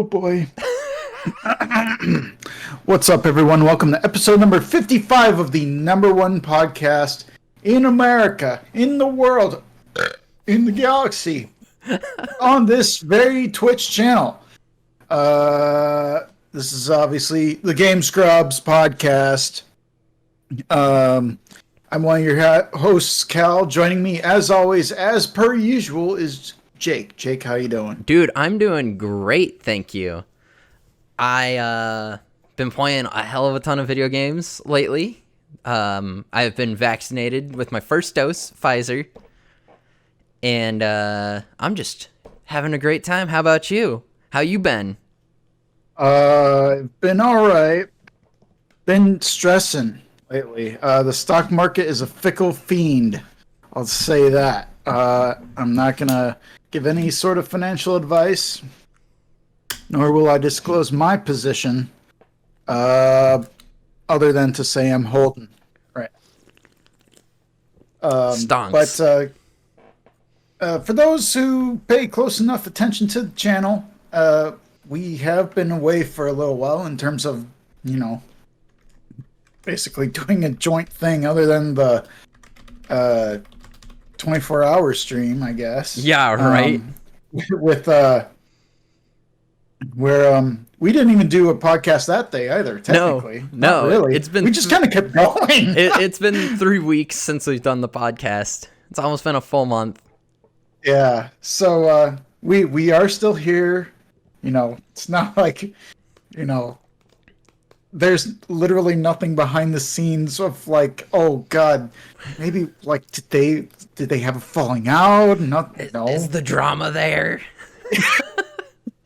Oh boy. What's up, everyone? Welcome to episode number 55 of the number one podcast in America, in the world, in the galaxy, on this very Twitch channel. This is obviously the Game Scrubs podcast. I'm one of your hosts, Cal. Joining me, as always, as per usual, is Jake. Jake, how you doing? Dude, I'm doing great, thank you. I been playing a hell of a ton of video games lately. I've been vaccinated with my first dose, Pfizer, and I'm just having a great time. How about you? How you been? Been all right. Been stressing lately. The stock market is a fickle fiend. I'll say that. I'm not gonna give any sort of financial advice, nor will I disclose my position, other than to say I'm holding. Right. Stonks. But for those who pay close enough attention to the channel, we have been away for a little while in terms of, basically doing a joint thing other than the 24-hour stream, I guess. Yeah, right. With where we didn't even do a podcast that day either. Technically, no, not really. we just kind of kept going. It's been 3 weeks since we've done the podcast. It's almost been a full month. Yeah, so we are still here. It's not like there's literally nothing behind the scenes of like, oh god, maybe like did they have a falling out? No. Is the drama there?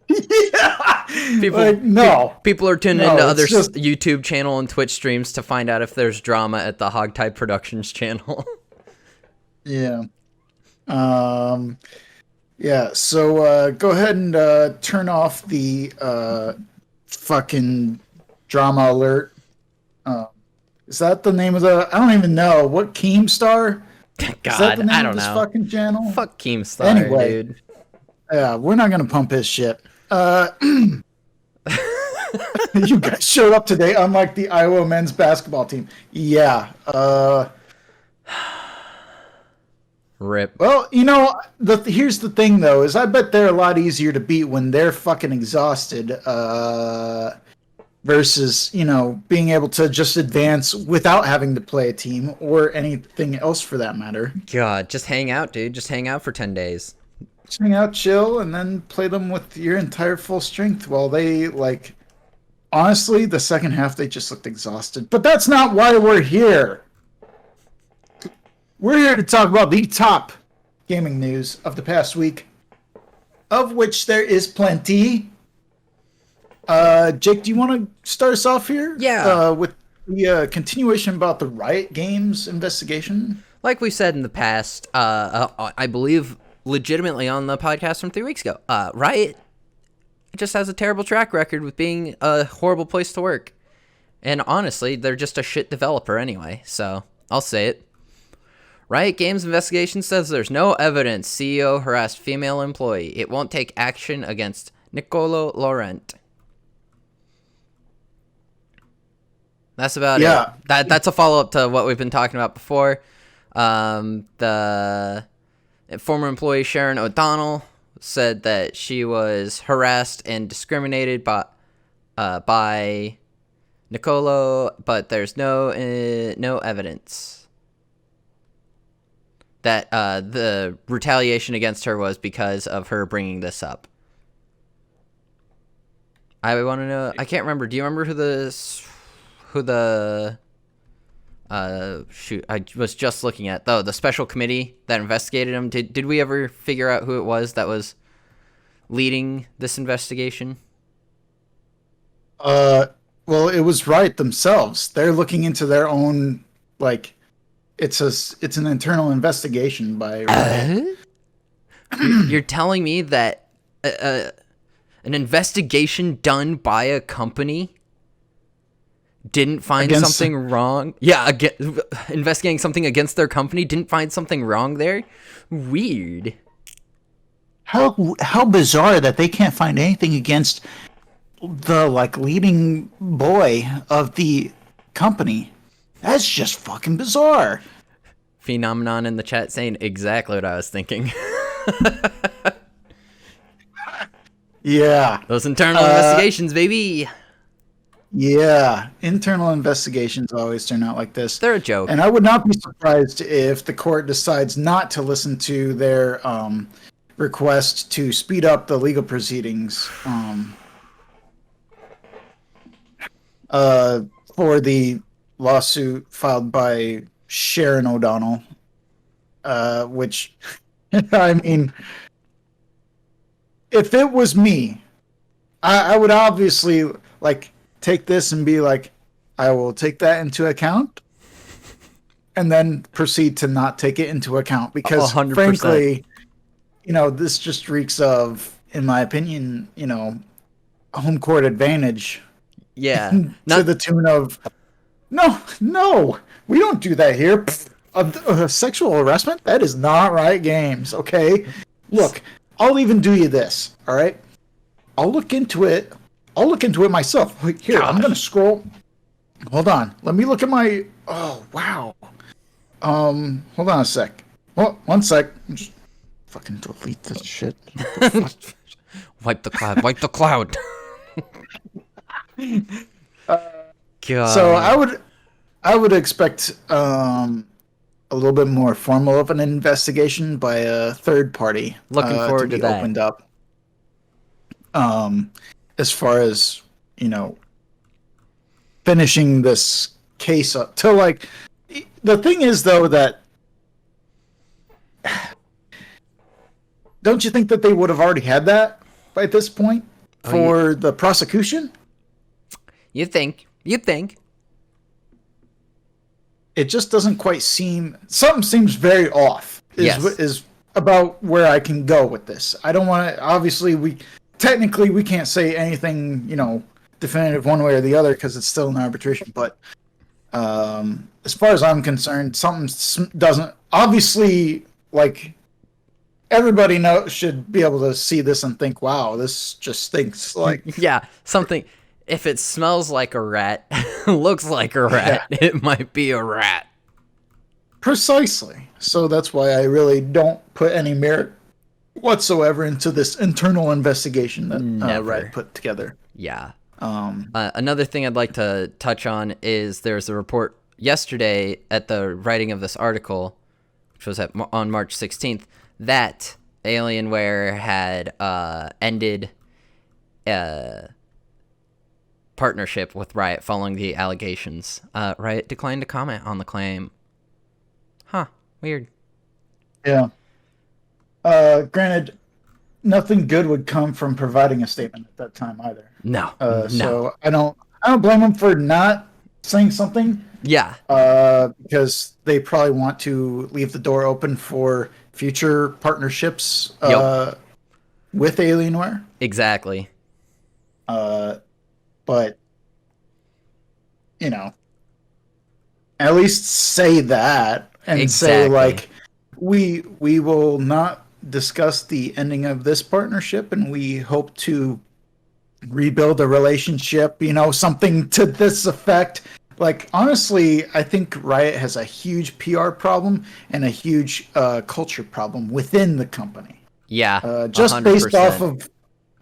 Yeah. People are tuning into other YouTube channel and Twitch streams to find out if there's drama at the Hogtie Productions channel. Yeah. Yeah, so go ahead and turn off the fucking drama alert. Is that the name of the... I don't even know. What, Keemstar? God, is that the name I don't of this know. Fucking channel? Fuck Keemstar, anyway, dude. Yeah, we're not going to pump his shit. You guys showed up today, unlike the Iowa men's basketball team. Yeah. Rip. Well, here's the thing, though, is I bet they're a lot easier to beat when they're fucking exhausted, versus, being able to just advance without having to play a team or anything else for that matter. God, just hang out, dude. Just hang out for 10 days. Just hang out, chill, and then play them with your entire full strength while they, honestly, the second half, they just looked exhausted. But that's not why we're here. We're here to talk about the top gaming news of the past week, of which there is plenty. Jake, do you want to start us off here? Yeah. With the continuation about the Riot Games investigation? Like we said in the past, I believe legitimately on the podcast from 3 weeks ago, Riot just has a terrible track record with being a horrible place to work. And honestly, they're just a shit developer anyway, so I'll say it. Riot Games investigation says there's no evidence CEO harassed female employee. It won't take action against Nicolo Laurent. That's about it. That's a follow-up to what we've been talking about before. The former employee Sharon O'Donnell said that she was harassed and discriminated by Nicolo, but there's no evidence that the retaliation against her was because of her bringing this up. I want to know. I can't remember. Do you remember who the I was just looking at the special committee that investigated him. Did we ever figure out who it was that was leading this investigation? Well, it was Riot themselves. They're looking into their own, it's an internal investigation by Riot. You're telling me that an investigation done by a company didn't find something wrong? Yeah, investigating something against their company, didn't find something wrong there? Weird. how bizarre that they can't find anything against the like leading boy of the company. That's just fucking bizarre. Phenomenon in the chat saying exactly what I was thinking. Yeah. Those internal investigations, baby. Yeah. Internal investigations always turn out like this. They're a joke. And I would not be surprised if the court decides not to listen to their request to speed up the legal proceedings for the lawsuit filed by Sharon O'Donnell, which, I mean, if it was me, I would obviously like take this and be like, I will take that into account, and then proceed to not take it into account because, 100%. frankly, this just reeks of, in my opinion, home court advantage. Yeah. To the tune of, no, we don't do that here. Sexual harassment? That is not right games, okay? Look, I'll even do you this, all right? I'll look into it myself. Here, I'm going to scroll. Hold on. Let me look at my... Oh, wow. Hold on a sec. Well, one sec. Just fucking delete this shit. Wipe the cloud. Wipe the cloud. God. So I would expect a little bit more formal of an investigation by a third party. Looking forward to that. Opened up. As far as finishing this case up to like, the thing is though that don't you think that they would have already had that by this point for the prosecution? You'd think. It just doesn't quite seem... Something seems very off is about where I can go with this. I don't want to... Obviously, we can't say anything, definitive one way or the other because it's still an arbitration. But as far as I'm concerned, something doesn't... Obviously, like, everybody should be able to see this and think, wow, this just stinks. Like, yeah, something... If it smells like a rat, looks like a rat, it might be a rat. Precisely. So that's why I really don't put any merit whatsoever into this internal investigation that Riot put together. Yeah. Another thing I'd like to touch on is there's a report yesterday at the writing of this article, which was on March 16th, that Alienware had ended... partnership with Riot following the allegations. Riot declined to comment on the claim. Huh. Weird. Yeah. Granted, nothing good would come from providing a statement at that time either. No. So I don't blame them for not saying something. Yeah. Because they probably want to leave the door open for future partnerships with Alienware. Exactly. But, at least say that and say, like, we will not discuss the ending of this partnership and we hope to rebuild a relationship, something to this effect. Like, honestly, I think Riot has a huge PR problem and a huge culture problem within the company. Yeah, just 100%. Based off of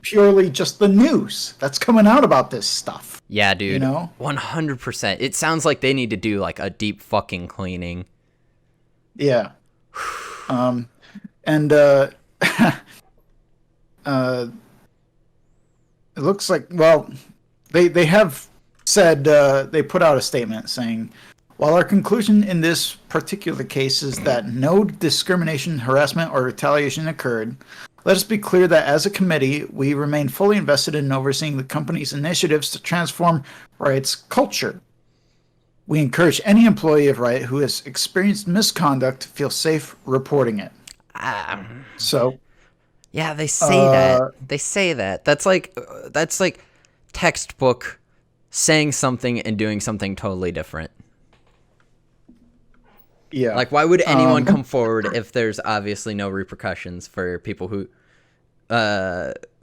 purely just the news that's coming out about this stuff. Yeah, dude. 100%. It sounds like they need to do like a deep fucking cleaning. Yeah. And it looks like, well, they have said, they put out a statement saying, while our conclusion in this particular case is that no discrimination, harassment, or retaliation occurred, let us be clear that as a committee, we remain fully invested in overseeing the company's initiatives to transform Riot's culture. We encourage any employee of Riot who has experienced misconduct to feel safe reporting it. So, yeah, they say that. They say that. That's like textbook saying something and doing something totally different. Yeah. Like, why would anyone come forward if there's obviously no repercussions for people who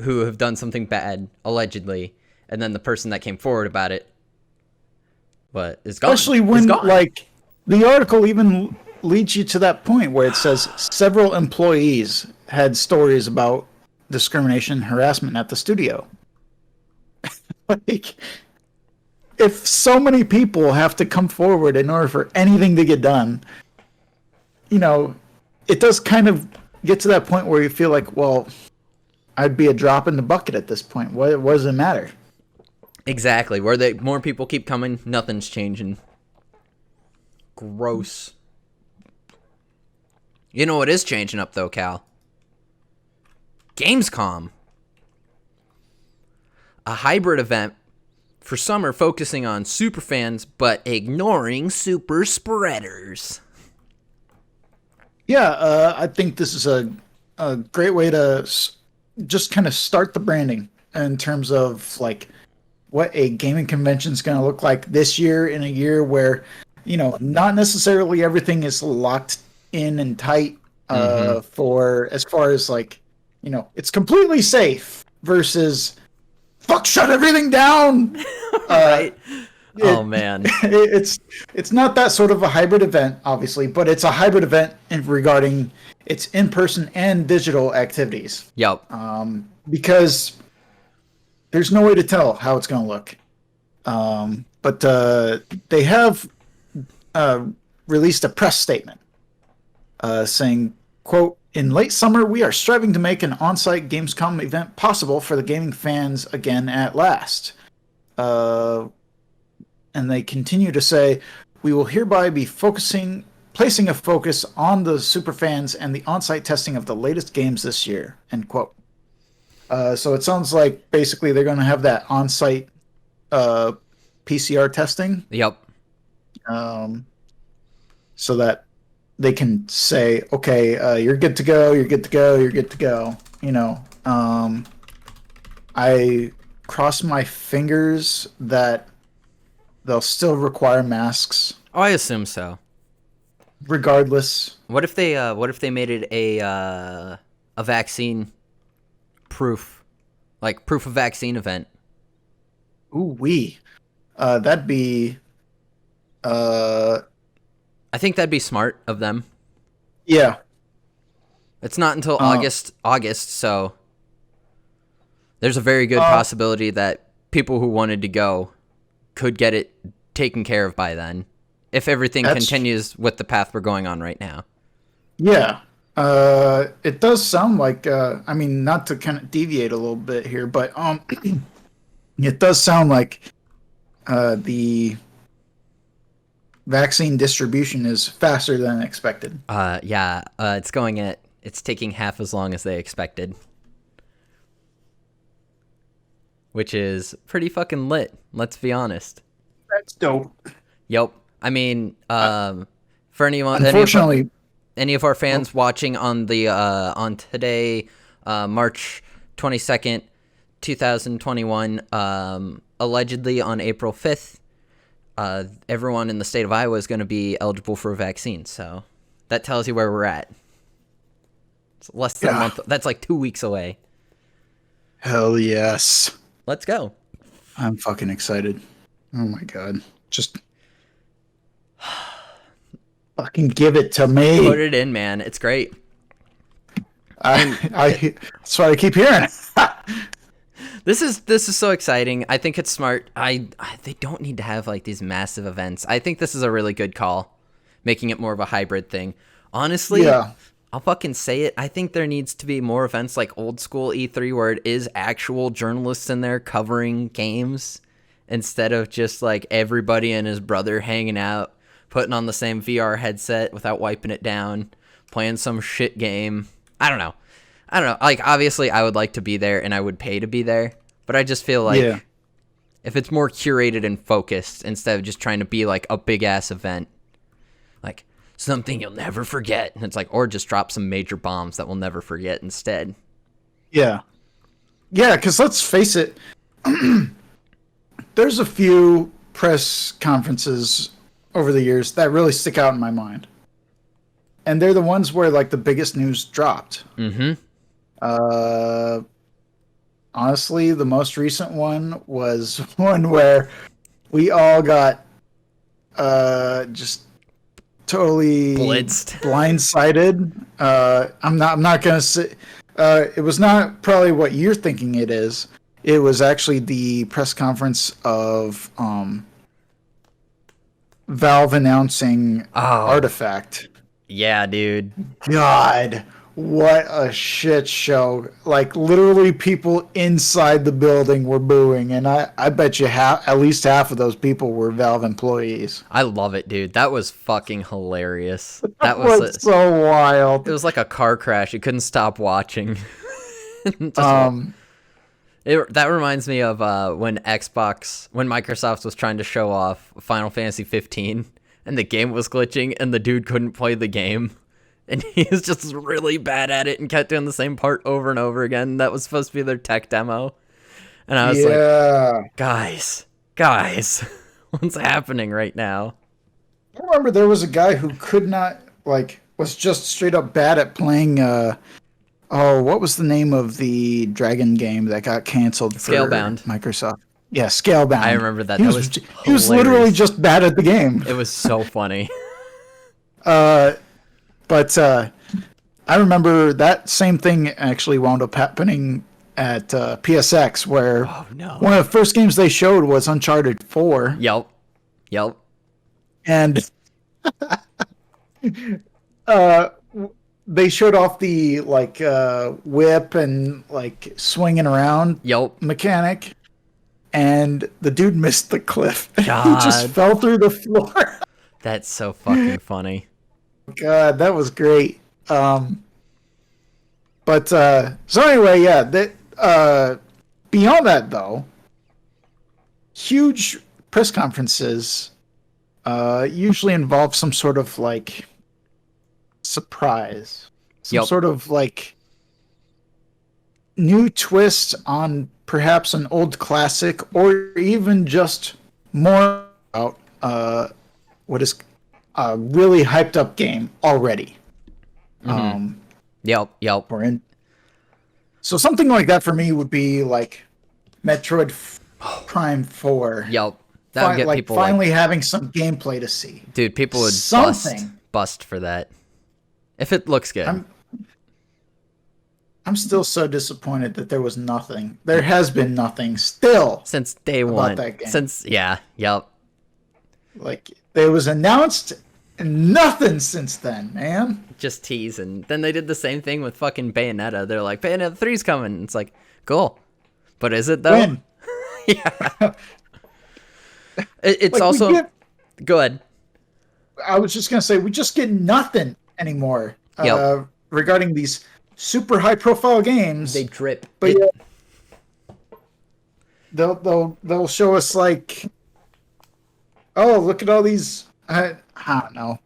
who have done something bad, allegedly, and then the person that came forward about it, is gone. Especially when, like, the article even leads you to that point where it says several employees had stories about discrimination and harassment at the studio. Like, if so many people have to come forward in order for anything to get done, you know, it does kind of get to that point where you feel like, well, I'd be a drop in the bucket at this point. What does it matter? Exactly. More people keep coming, nothing's changing. Gross. You know what is changing up, though, Cal? Gamescom. A hybrid event for summer focusing on super fans, but ignoring super spreaders. Yeah, I think this is a great way to just kind of start the branding in terms of, like, what a gaming convention is going to look like this year, in a year where, you know, not necessarily everything is locked in and tight for as far as, like, you know, it's completely safe versus fuck, shut everything down. Right. Oh man. It's not that sort of a hybrid event, obviously, but it's a hybrid event regarding its in-person and digital activities. Yep. Because there's no way to tell how it's going to look. But they have released a press statement saying, quote, "In late summer, we are striving to make an on-site Gamescom event possible for the gaming fans again at last." And they continue to say, "We will hereby be placing a focus on the superfans and the on-site testing of the latest games this year," end quote. So it sounds like basically they're going to have that on-site PCR testing. Yep. So that they can say, okay, you're good to go, you're good to go, you're good to go. You know, I cross my fingers that they'll still require masks. Oh, I assume so. Regardless. What if they made it a vaccine proof of vaccine event? Ooh wee. That'd be I think that'd be smart of them. Yeah. It's not until August, so there's a very good possibility that people who wanted to go could get it taken care of by then, if everything continues with the path we're going on right now. Yeah. It does sound like, I mean, not to kind of deviate a little bit here, but it does sound like the vaccine distribution is faster than expected. Yeah, it's taking half as long as they expected. Which is pretty fucking lit, let's be honest. That's dope. Yep. I mean, for anyone, unfortunately, any of our fans watching on the on today, March 22nd, 2021, allegedly on April 5th, everyone in the state of Iowa is going to be eligible for a vaccine. So that tells you where we're at. It's less than a month. That's like 2 weeks away. Hell yes. Let's go. I'm fucking excited. Oh my god. Just fucking give it to me. Put it in, man. It's great. That's what I keep hearing. This is so exciting. I think it's smart. They don't need to have like these massive events. I think this is a really good call, making it more of a hybrid thing. Honestly, yeah. I'll fucking say it. I think there needs to be more events like old school E3 where it is actual journalists in there covering games instead of just like everybody and his brother hanging out, putting on the same VR headset without wiping it down, playing some shit game. I don't know. Like, obviously, I would like to be there and I would pay to be there, but I just feel like if it's more curated and focused instead of just trying to be like a big ass event, like something you'll never forget, and it's like, or just drop some major bombs that we'll never forget instead. Yeah, because let's face it, there's a few press conferences over the years that really stick out in my mind, and they're the ones where like the biggest news dropped. Mm-hmm. Uh, honestly, the most recent one was one where we all got just totally Blitzed. blindsided. I'm not gonna say it was not probably what you're thinking it is. It was actually the press conference of Valve announcing Oh, Artifact. yeah, dude. God, what a shit show. Like, literally people inside the building were booing, and I bet you at least half of those people were Valve employees. I love it, dude. That was fucking hilarious. That was so wild. It was like a car crash. You couldn't stop watching. Just that reminds me of when Microsoft was trying to show off Final Fantasy 15, and the game was glitching, and the dude couldn't play the game, and he was just really bad at it and kept doing the same part over and over again. That was supposed to be their tech demo, and I was like, guys, what's happening right now? I remember there was a guy who could not, was just straight up bad at playing. What was the name of the dragon game that got canceled for Scalebound. Microsoft? Yeah, Scalebound. I remember that. He was literally just bad at the game. It was so funny. But I remember that same thing actually wound up happening at PSX, where one of the first games they showed was Uncharted 4. Yep. And they showed off the whip and swinging around mechanic, and the dude missed the cliff. He just fell through the floor. That's so fucking funny. God, that was great. So anyway, yeah. Beyond that, though, huge press conferences usually involve some sort of surprise, some sort of new twist on perhaps an old classic, or even just more about what is a really hyped up game already. Yep. We're in. So something like that for me would be Metroid Prime 4. Yep. That would get people finally having some gameplay to see. Dude, people would bust for that. If it looks good. I'm still so disappointed that there was nothing. There has been nothing still since day one. That game. Yep. It was announced and nothing since then, man. Just teasing. Then they did the same thing with fucking Bayonetta. They're like, Bayonetta 3's coming. It's like, cool. But is it though? When? Yeah. It's also go ahead. I was just gonna say we just get nothing anymore regarding these super high profile games. They drip. But they'll show us look at all these. I don't know.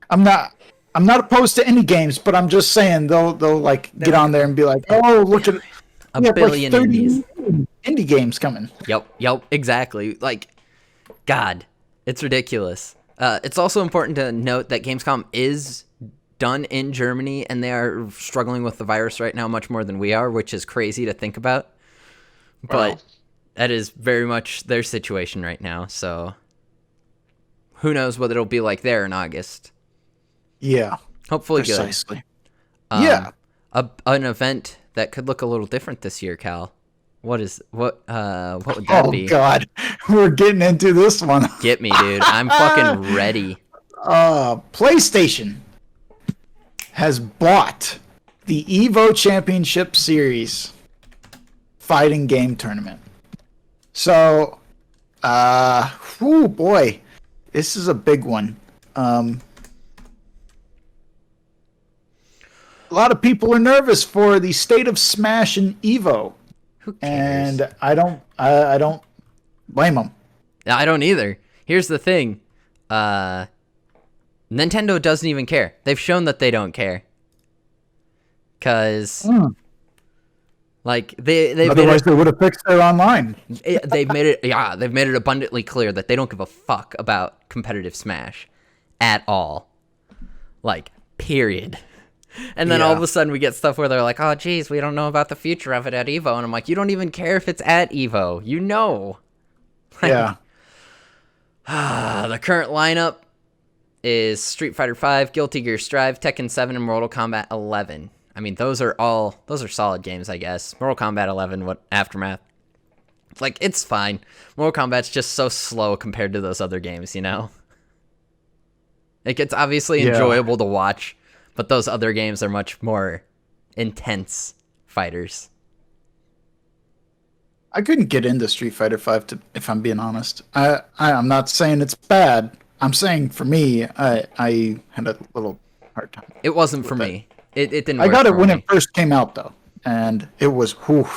I'm not opposed to any games, but I'm just saying they'll get on there and be like, oh, look at a billion indies. Indie games coming. Yep, exactly. God, it's ridiculous. It's also important to note that Gamescom is done in Germany, and they are struggling with the virus right now much more than we are, which is crazy to think about. But that is very much their situation right now, so who knows what it'll be like there in August. Yeah. Hopefully precisely. Good. Yeah. An event that could look a little different this year, Cal. What would that be? Oh God, we're getting into this one. Get me, dude. I'm fucking ready. PlayStation has bought the EVO Championship Series fighting game tournament. So, boy, this is a big one. A lot of people are nervous for the state of Smash and EVO. Who cares? And I don't blame them. I don't either. Here's the thing. Nintendo doesn't even care. They've shown that they don't care. Cause they otherwise they would have fixed their online. They've made it abundantly clear that they don't give a fuck about competitive Smash at all. Period. And then all of Yeah. a sudden we get stuff where they're like, oh, geez, we don't know about the future of it at EVO. And I'm like, you don't even care if it's at EVO. You know. Yeah. The current lineup is Street Fighter V, Guilty Gear Strive, Tekken 7, and Mortal Kombat 11. I mean, those are solid games, I guess. Mortal Kombat 11, what Aftermath? Like, it's fine. Mortal Kombat's just so slow compared to those other games, you know? It gets obviously enjoyable to watch, but those other games are much more intense fighters. I couldn't get into Street Fighter V, if I'm being honest. I'm not saying it's bad. I'm saying for me, I had a little hard time. It wasn't for me. It didn't I work got it for when me. it first came out, though. And it was, whew,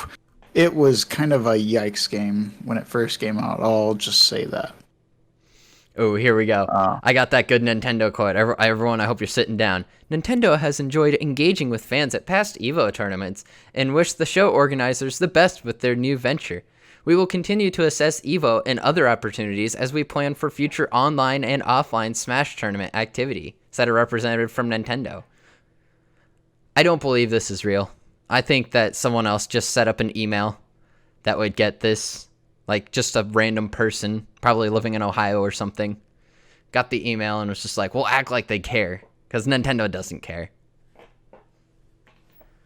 it was kind of a yikes game when it first came out. I'll just say that. Oh, here we go. I got that good Nintendo quote. Everyone, I hope you're sitting down. Nintendo has enjoyed engaging with fans at past EVO tournaments and wish the show organizers the best with their new venture. We will continue to assess EVO and other opportunities as we plan for future online and offline Smash tournament activity, said a representative from Nintendo. I don't believe this is real. I think that someone else just set up an email that would get this. Like, just a random person, probably living in Ohio or something, got the email and was just like, we'll act like they care, because Nintendo doesn't care.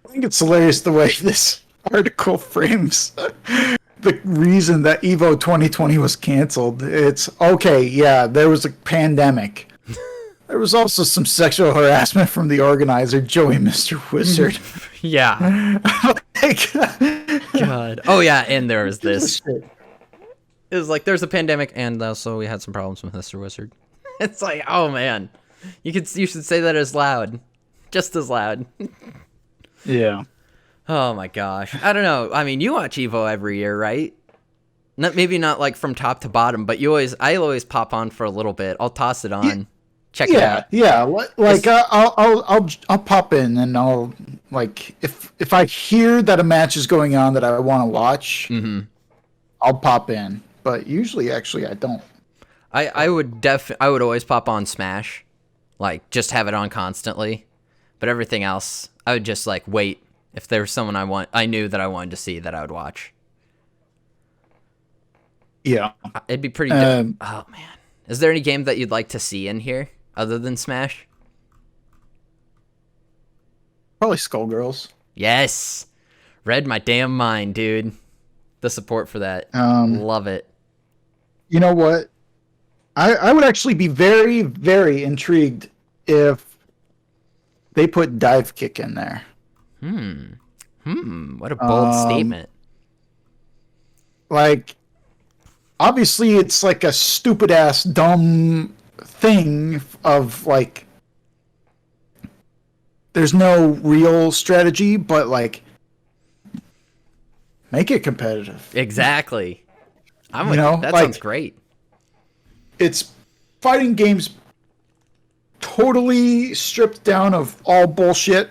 I think it's hilarious the way this article frames the reason that EVO 2020 was canceled. It's, okay, yeah, there was a pandemic. There was also some sexual harassment from the organizer, Joey Mr. Wizard. Yeah. Like, God. Oh, yeah, and there was this. shit. It was like, there's a pandemic, and also we had some problems with Mr. Wizard. It's like, oh, man. You should say that as loud. Just as loud. Yeah. Oh, my gosh. I don't know. I mean, you watch EVO every year, right? Maybe not, like, from top to bottom, but I always pop on for a little bit. I'll toss it on. Check it out. Yeah. Like I'll pop in and I'll, like, if I hear that a match is going on that I want to watch, I'll pop in. But usually, actually, I don't. I would always pop on Smash, like, just have it on constantly. But everything else, I would just, like, wait. If there was someone I knew that I wanted to see, that I would watch. Yeah. It'd be pretty oh, man. Is there any game that you'd like to see in here other than Smash? Probably Skullgirls. Yes. Read my damn mind, dude. The support for that. Love it. You know what? I would actually be very, very intrigued if they put Dive Kick in there. What a bold statement. Like, obviously, it's like a stupid ass, dumb thing of, like, there's no real strategy, but, like, make it competitive. Exactly. That like, sounds great. It's fighting games totally stripped down of all bullshit.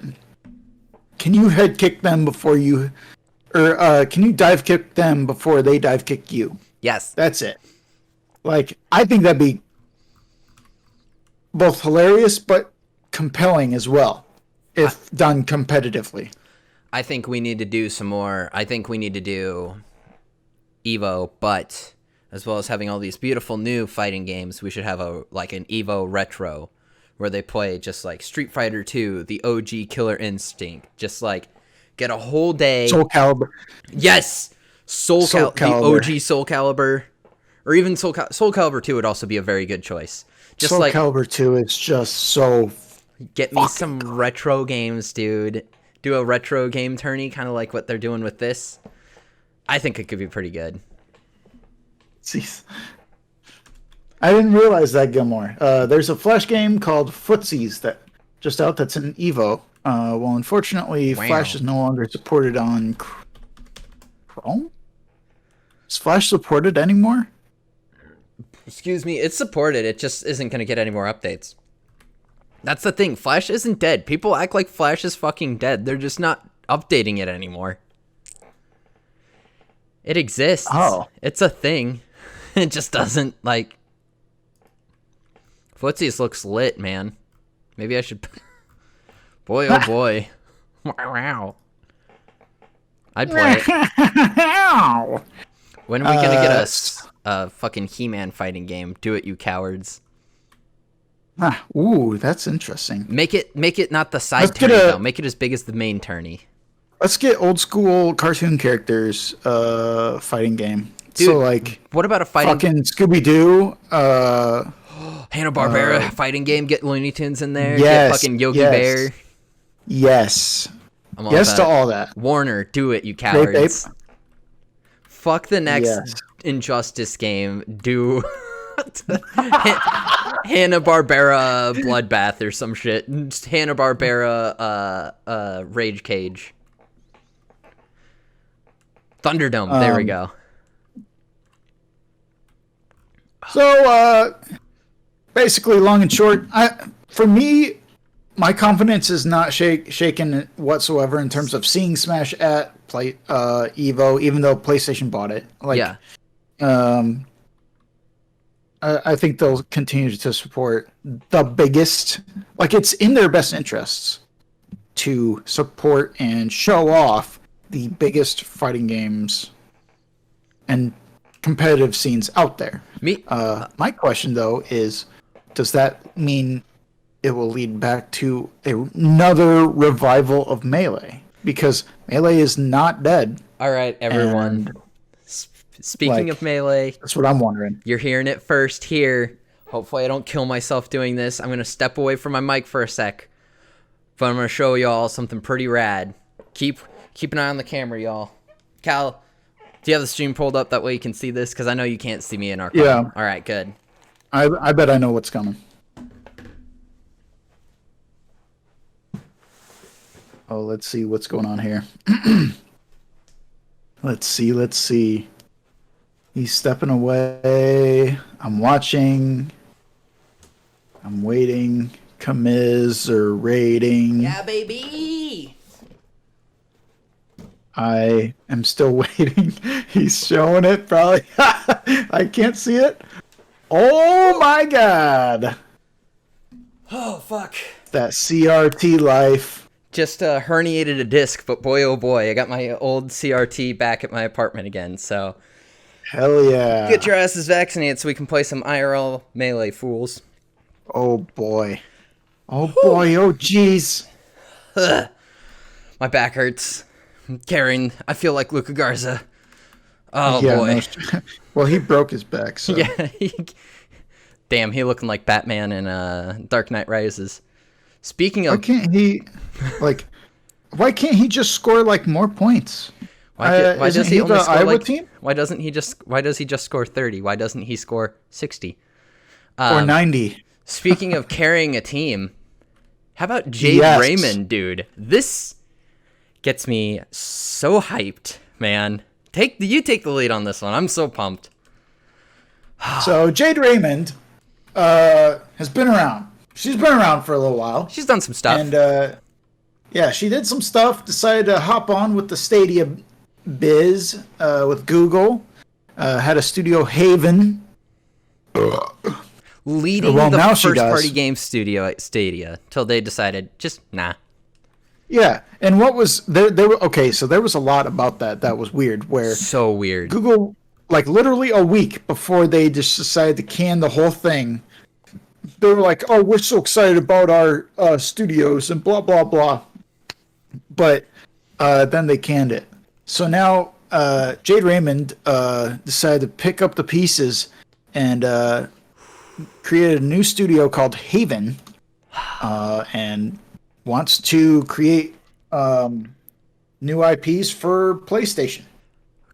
Can you head kick them before you, or can you dive kick them before they dive kick you? Yes. That's it. Like, I think that'd be both hilarious but compelling as well, if done competitively. I think we need to do some more. I think we need to do EVO, but as well as having all these beautiful new fighting games, we should have an EVO retro where they play just like Street Fighter 2, the OG Killer Instinct, just like get a whole day. Soul Calibur. Yes, Soul Calibur. The OG Soul Calibur, or even Soul Calibur 2 would also be a very good choice. Just Soul like Calibur 2 is just so. Get me some retro games, dude. Do a retro game tourney, kind of like what they're doing with this. I think it could be pretty good. Jeez. I didn't realize that, Gilmore. There's a Flash game called Footsies that just out that's in EVO. Well, unfortunately, Flash is no longer supported on Chrome? Is Flash supported anymore? Excuse me, it's supported. It just isn't going to get any more updates. That's the thing. Flash isn't dead. People act like Flash is fucking dead. They're just not updating it anymore. It exists. Oh. It's a thing. It just doesn't, like... Footsies looks lit, man. Maybe I should Boy, oh boy. Wow. I'd play it. When are we gonna get a fucking He-Man fighting game? Do it, you cowards. Ooh, that's interesting. Make it not the side tourney though. Make it as big as the main tourney. Let's get old school cartoon characters fighting game. Dude, so like, what about a fighting fucking Scooby Doo? Hanna-Barbera fighting game? Get Looney Tunes in there. Yes, Get fucking Yogi Bear. Yes. Yes to all that. Warner, do it, you cowards. Babe. Fuck the next Injustice game. Do Hanna-Barbera Bloodbath or some shit. Hanna-Barbera Rage Cage. Thunderdome. There we go. So, basically, long and short, for me, my confidence is not shaken whatsoever in terms of seeing Smash at EVO, even though PlayStation bought it. Like, yeah. I think they'll continue to support the biggest. Like, it's in their best interests to support and show off the biggest fighting games and competitive scenes out there. My question, though, is does that mean it will lead back to another revival of Melee? Because Melee is not dead. All right, everyone. Speaking of Melee, that's what I'm wondering. You're hearing it first here. Hopefully I don't kill myself doing this. I'm going to step away from my mic for a sec. But I'm going to show y'all something pretty rad. Keep an eye on the camera, y'all. Cal, do you have the stream pulled up? That way you can see this? Because I know you can't see me in our car. Yeah. All right, good. I bet I know what's coming. Oh, let's see what's going on here. Let's see. He's stepping away. I'm watching. I'm waiting. Commiserating. Yeah, baby. I am still waiting. He's showing it, probably. I can't see it. Oh my god. Oh, fuck. That CRT life. Just herniated a disc, but boy, oh boy, I got my old CRT back at my apartment again, so. Hell yeah. Get your asses vaccinated so we can play some IRL Melee, fools. Oh boy. Oh boy, oh jeez. My back hurts. I'm carrying, I feel like Luca Garza. Oh boy. No, well, he broke his back, so. Yeah. Damn, he looking like Batman in Dark Knight Rises. Speaking of, why can't he just score like more points? Why does he only score like? Team? Why does he just score 30? Why doesn't he score 60? Or 90? Speaking of carrying a team, how about Jaden Raymond, dude? This gets me so hyped, man. You take the lead on this one. I'm so pumped. So Jade Raymond has been around. She's been around for a little while. She's done some stuff. And yeah, she did some stuff, decided to hop on with the Stadia biz with Google. Had a studio Haven. Leading the first-party game studio at Stadia till they decided, just nah. Yeah, and what was there were okay, so there was a lot about that was weird, where so weird. Google, like literally a week before they just decided to can the whole thing, they were like, oh, we're so excited about our studios and blah blah blah, but then they canned it. So now Jade Raymond decided to pick up the pieces and created a new studio called Haven, and wants to create new IPs for PlayStation.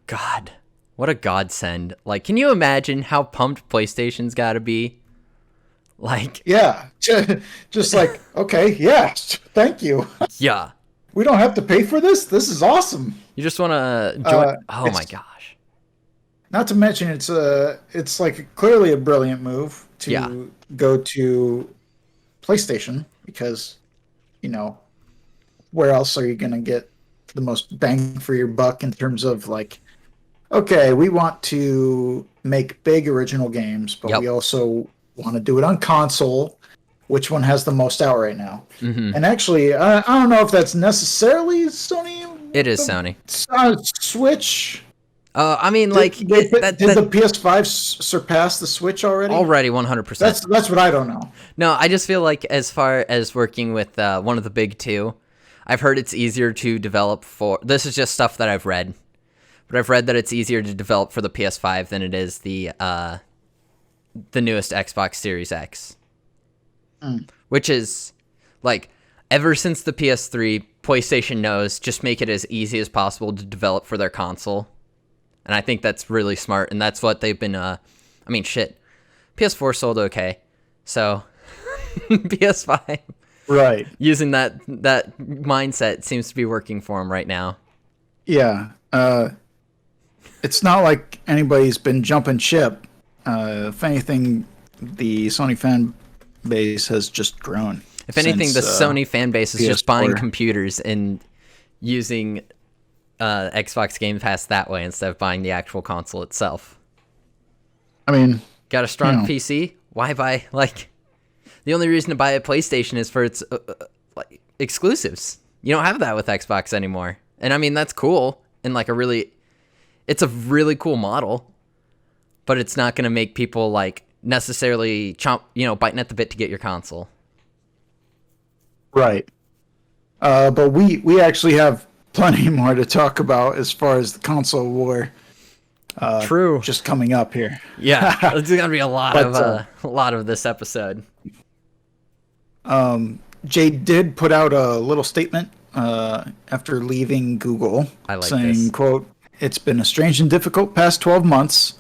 God, what a godsend. Like, can you imagine how pumped PlayStation's got to be? Like, yeah, just like, okay, yeah, thank you. Yeah. We don't have to pay for this? This is awesome. You just want to join? Oh my gosh. Not to mention, it's like clearly a brilliant move to go to PlayStation because, you know, where else are you going to get the most bang for your buck in terms of like, okay, we want to make big original games, but we also want to do it on console which one has the most out right now. Mm-hmm. And actually, I don't know if that's necessarily Sony. It is Sony. Switch. I mean, like, Did the PS5 surpass the Switch already? Already, 100%. That's what I don't know. No, I just feel like as far as working with one of the big two, I've heard it's easier to develop for... This is just stuff that I've read. But I've read that it's easier to develop for the PS5 than it is the newest Xbox Series X. Which is, like, ever since the PS3, PlayStation knows just make it as easy as possible to develop for their console. And I think that's really smart, and that's what they've been, I mean, shit. PS4 sold okay, so PS5... Right. Using that mindset seems to be working for them right now. Yeah. It's not like anybody's been jumping ship. If anything, the Sony fan base has just grown. If anything, the Sony fan base is just buying PS4. computers and using Xbox Game Pass that way instead of buying the actual console itself. I mean... Got a strong PC? Why buy, like... The only reason to buy a PlayStation is for its like exclusives. You don't have that with Xbox anymore. And I mean, that's cool. And like it's a really cool model, but it's not going to make people like necessarily biting at the bit to get your console. Right. But we actually have plenty more to talk about as far as the console war. True. Just coming up here. Yeah. There's going to be a lot of this episode. Jay did put out a little statement after leaving Google, saying, quote, "It's been a strange and difficult past 12 months.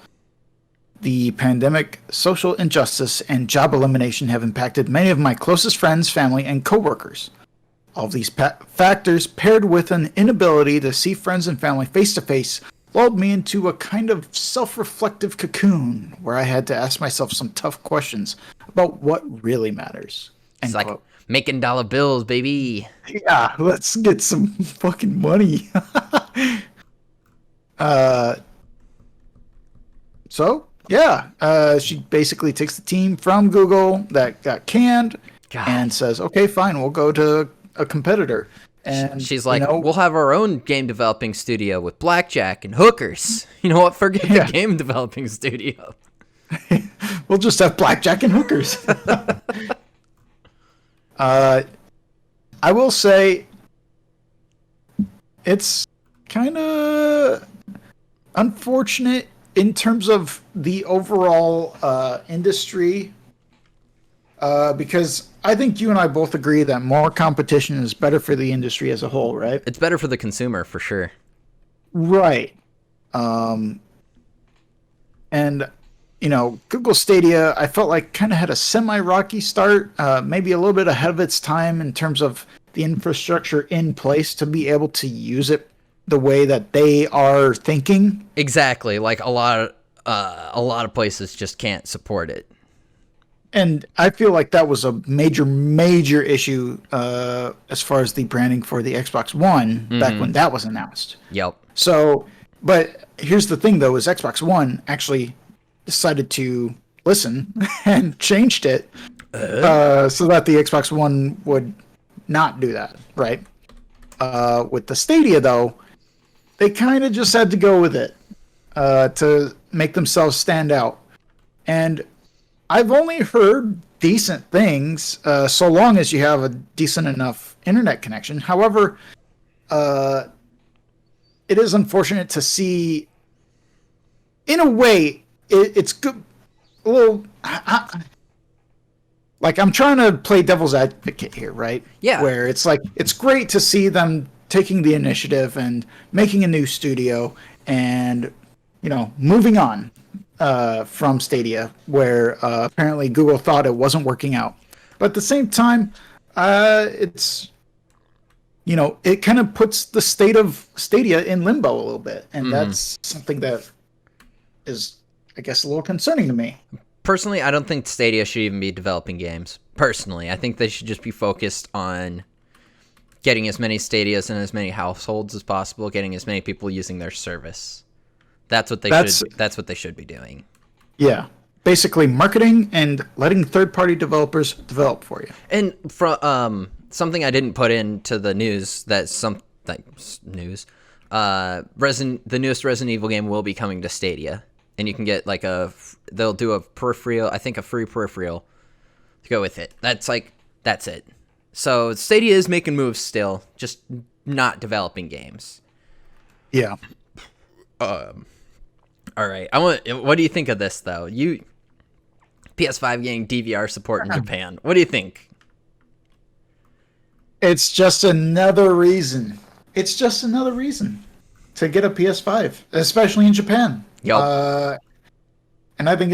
The pandemic, social injustice, and job elimination have impacted many of my closest friends, family, and coworkers. All of these factors, paired with an inability to see friends and family face to face, lulled me into a kind of self-reflective cocoon where I had to ask myself some tough questions about what really matters." It's like making dollar bills, baby. Yeah, let's get some fucking money. She basically takes the team from Google that got canned and says, okay, fine, we'll go to a competitor. And she's like, we'll have our own game developing studio with blackjack and hookers. You know what? Forget the game developing studio. We'll just have blackjack and hookers. I will say it's kind of unfortunate in terms of the overall industry, because I think you and I both agree that more competition is better for the industry as a whole, right? It's better for the consumer, for sure. Right. And Google Stadia, I felt like kind of had a semi-rocky start, maybe a little bit ahead of its time in terms of the infrastructure in place to be able to use it the way that they are thinking. Exactly. Like a lot of places just can't support it. And I feel like that was a major issue as far as the branding for the Xbox One back when that was announced. Yep. So, but here's the thing though, is Xbox One actually decided to listen and changed it so that the Xbox One would not do that, right? With the Stadia, though, they kind of just had to go with it to make themselves stand out. And I've only heard decent things so long as you have a decent enough internet connection. However, it is unfortunate to see, in a way, it's good. Well, like I'm trying to play devil's advocate here, right? Yeah. Where it's like it's great to see them taking the initiative and making a new studio and moving on from Stadia, where apparently Google thought it wasn't working out. But at the same time, it's it kind of puts the state of Stadia in limbo a little bit, and that's something that is, I guess, a little concerning to me. Personally, I don't think Stadia should even be developing games. Personally, I think they should just be focused on getting as many Stadias in as many households as possible, getting as many people using their service. That's what they should be doing. Yeah. basically marketing and letting third-party developers develop for you. And from something I didn't put into the news the newest Resident Evil game will be coming to Stadia, and you can get like they'll do a peripheral, I think a free peripheral to go with it. That's it. So Stadia is making moves still, just not developing games. Yeah. All right. What do you think of this though? PS5 getting DVR support in Japan. What do you think? It's just another reason. It's just another reason to get a PS5, especially in Japan. Yep. And I think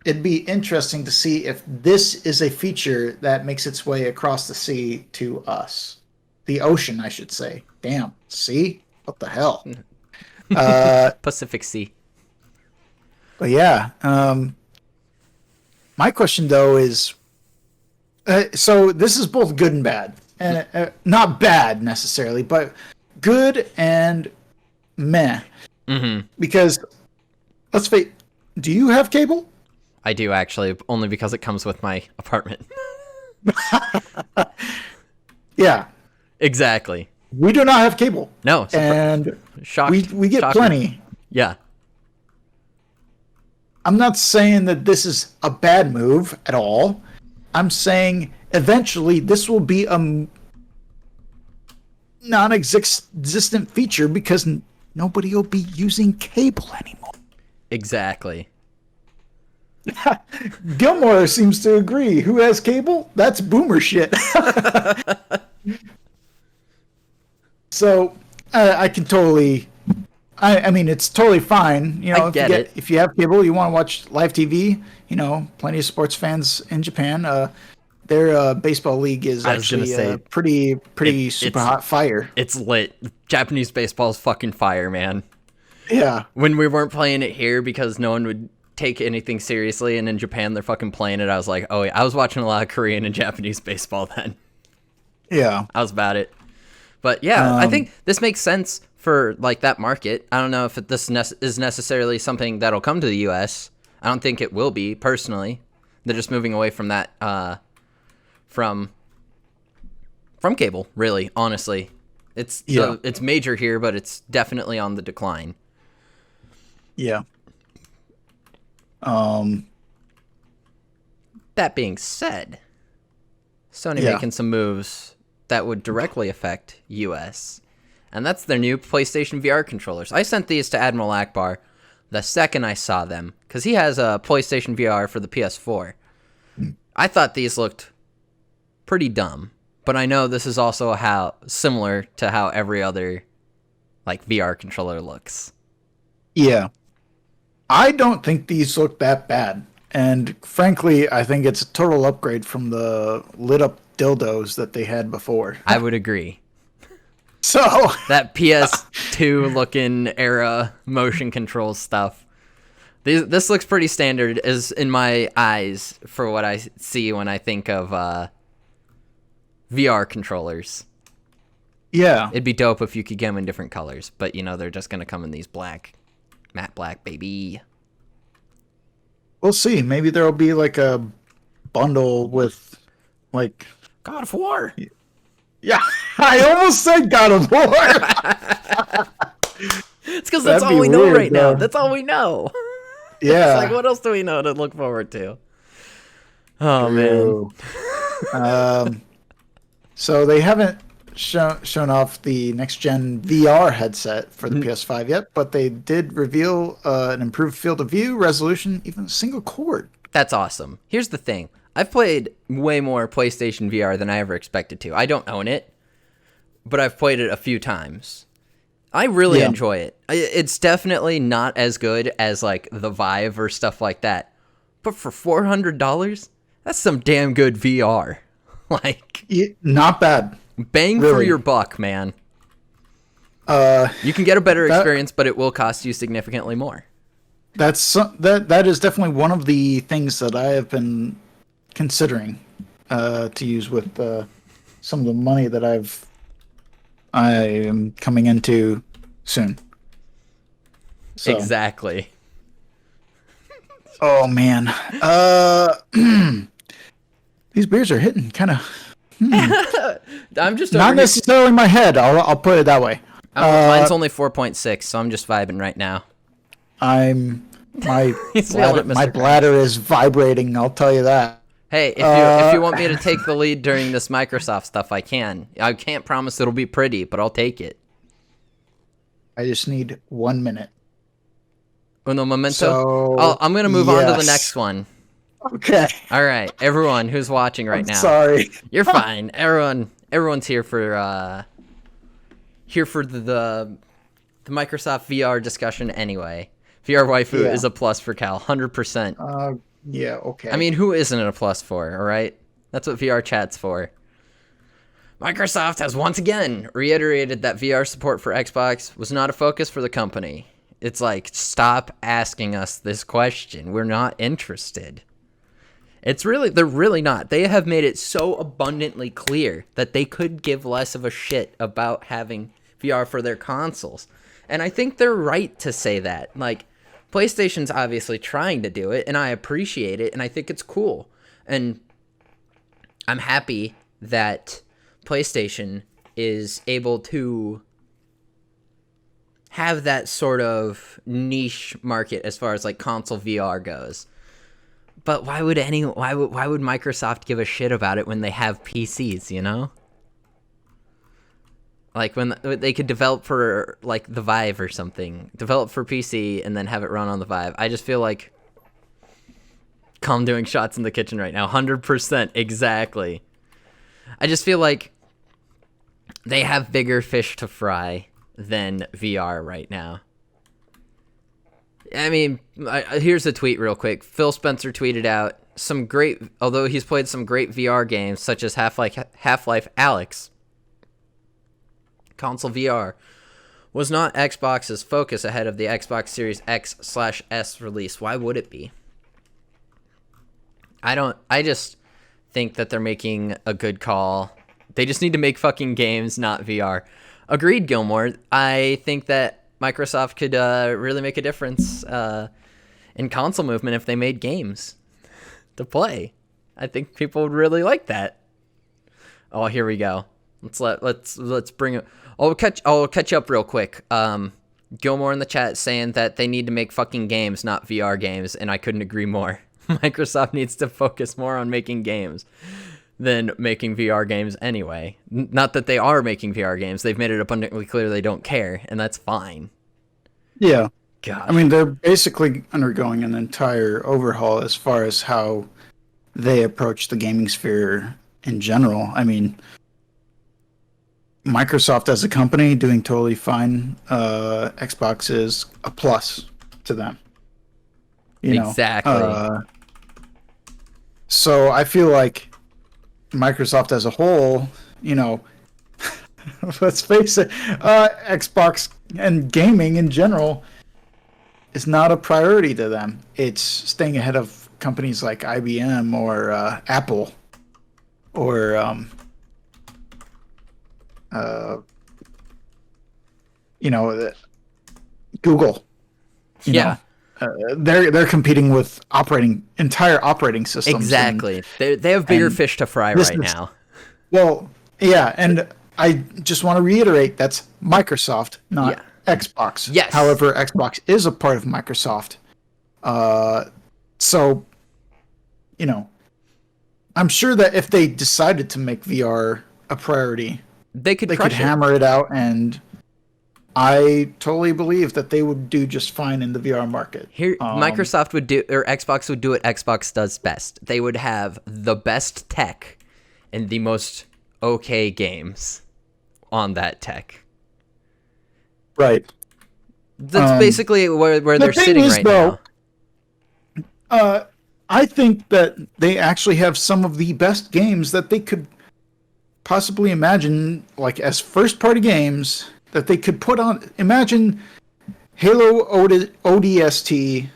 it'd be interesting to see if this is a feature that makes its way across the sea to us. The ocean, I should say. Damn. Sea? What the hell? Pacific Sea. But yeah. My question, though, is... so this is both good and bad. And not bad, necessarily, but good and meh. Mm-hmm. Because, let's face, do you have cable? I do, actually, only because it comes with my apartment. Yeah. Exactly. We do not have cable. No. And shocked. We get Shocker. plenty. Yeah. I'm not saying that this is a bad move at all. I'm saying eventually this will be a non-existent feature because nobody will be using cable anymore. Exactly. Gilmore seems to agree. Who has cable? That's boomer shit. So I can totally... I mean, it's totally fine. You know, if you have cable, you want to watch live TV. You know, plenty of sports fans in Japan. Their baseball league is actually pretty super hot fire. It's lit. Japanese baseball is fucking fire, man. Yeah. When we weren't playing it here because no one would take anything seriously, and in Japan they're fucking playing it, I was like, oh yeah, I was watching a lot of Korean and Japanese baseball then. Yeah. I was about it. But yeah, I think this makes sense for like that market. I don't know if this is necessarily something that'll come to the US. I don't think it will be, personally. They're just moving away from that from cable, really, honestly. It's major here, but it's definitely on the decline. Yeah. That being said, Sony making some moves that would directly affect US. And that's their new PlayStation VR controllers. I sent these to Admiral Akbar the second I saw them, because he has a PlayStation VR for the PS4. I thought these looked pretty dumb, but I know this is also similar to how every other like VR controller looks. Yeah. I don't think these look that bad. And frankly, I think it's a total upgrade from the lit up dildos that they had before. I would agree. So that PS2 looking era motion control stuff. This looks pretty standard as in my eyes for what I see when I think of VR controllers. Yeah. It'd be dope if you could get them in different colors, but you know they're just going to come in these matte black, baby. We'll see. Maybe there'll be like a bundle with like God of War. Yeah, I almost said God of War. It's because that's all we know right now. That's all we know. Yeah. It's like, what else do we know to look forward to? Oh, man. So they haven't shown off the next-gen VR headset for the PS5 yet, but they did reveal an improved field of view, resolution, even a single cord. That's awesome. Here's the thing. I've played way more PlayStation VR than I ever expected to. I don't own it, but I've played it a few times. I really enjoy it. It's definitely not as good as like the Vive or stuff like that. But for $400, that's some damn good VR. Like, not bad. Bang for your buck, man. You can get a better experience, but it will cost you significantly more. That is definitely one of the things that I have been considering to use with some of the money that I am coming into soon. So. Exactly. Oh man. These beers are hitting kind of. I'm just Not over here. necessarily my head. I'll put it that way. Mine's only 4.6, so I'm just vibing right now. My He's feeling it, my Mr. bladder is vibrating. I'll tell you that. Hey, if you want me to take the lead during this Microsoft stuff, I can. I can't promise it'll be pretty, but I'll take it. I just need 1 minute. Uno momento. So, I'm gonna move on to the yes. next one. Okay. All right, everyone who's watching right now. Sorry. You're fine. Everyone's here for the Microsoft VR discussion anyway. VR waifu Yeah. is a plus for Cal, 100%. Yeah. Okay. I mean, who isn't it a plus for? All right, that's what VR chat's for. Microsoft has once again reiterated that VR support for Xbox was not a focus for the company. It's like, stop asking us this question. We're not interested. They're really not. They have made it so abundantly clear that they could give less of a shit about having VR for their consoles. And I think they're right to say that. Like, PlayStation's obviously trying to do it, and I appreciate it, and I think it's cool. And I'm happy that PlayStation is able to have that sort of niche market as far as like console VR goes. But why would Microsoft give a shit about it when they have PCs, you know? Like when they could develop for like the Vive or something, develop for PC and then have it run on the Vive. I just feel like Calm doing shots in the kitchen right now. 100% exactly. I just feel like they have bigger fish to fry than VR right now. I mean, here's a tweet real quick. Phil Spencer tweeted out although he's played some great VR games such as Half-Life Alyx, console VR was not Xbox's focus ahead of the Xbox Series X/S release. Why would it be? I just think that they're making a good call. They just need to make fucking games, not VR. Agreed, Gilmore. I think that Microsoft could really make a difference in console movement if they made games to play. I think people would really like that. Oh, here we go. Let's bring it. I'll catch up real quick. Gilmore in the chat saying that they need to make fucking games, not VR games, and I couldn't agree more. Microsoft needs to focus more on making games than making VR games anyway. Not that they are making VR games. They've made it abundantly clear they don't care, and that's fine. Yeah. God. I mean, they're basically undergoing an entire overhaul as far as how they approach the gaming sphere in general. I mean, Microsoft as a company doing totally fine. Xbox is a plus to them. Exactly. So I feel like Microsoft as a whole, let's face it, Xbox and gaming in general is not a priority to them. It's staying ahead of companies like IBM or Apple or Google. Yeah. They're competing with entire operating systems. Exactly. They have bigger fish to fry right now. Well, yeah, and I just want to reiterate that's Microsoft, not Xbox. Yes. However, Xbox is a part of Microsoft. So, I'm sure that if they decided to make VR a priority, they could hammer it out, and I totally believe that they would do just fine in the VR market. Here, Microsoft would do, or Xbox would do what Xbox does best. They would have the best tech and the most okay games on that tech. Right. That's basically where they're sitting right now. I think that they actually have some of the best games that they could possibly imagine, like as first-party games that they could put on. Imagine Halo ODST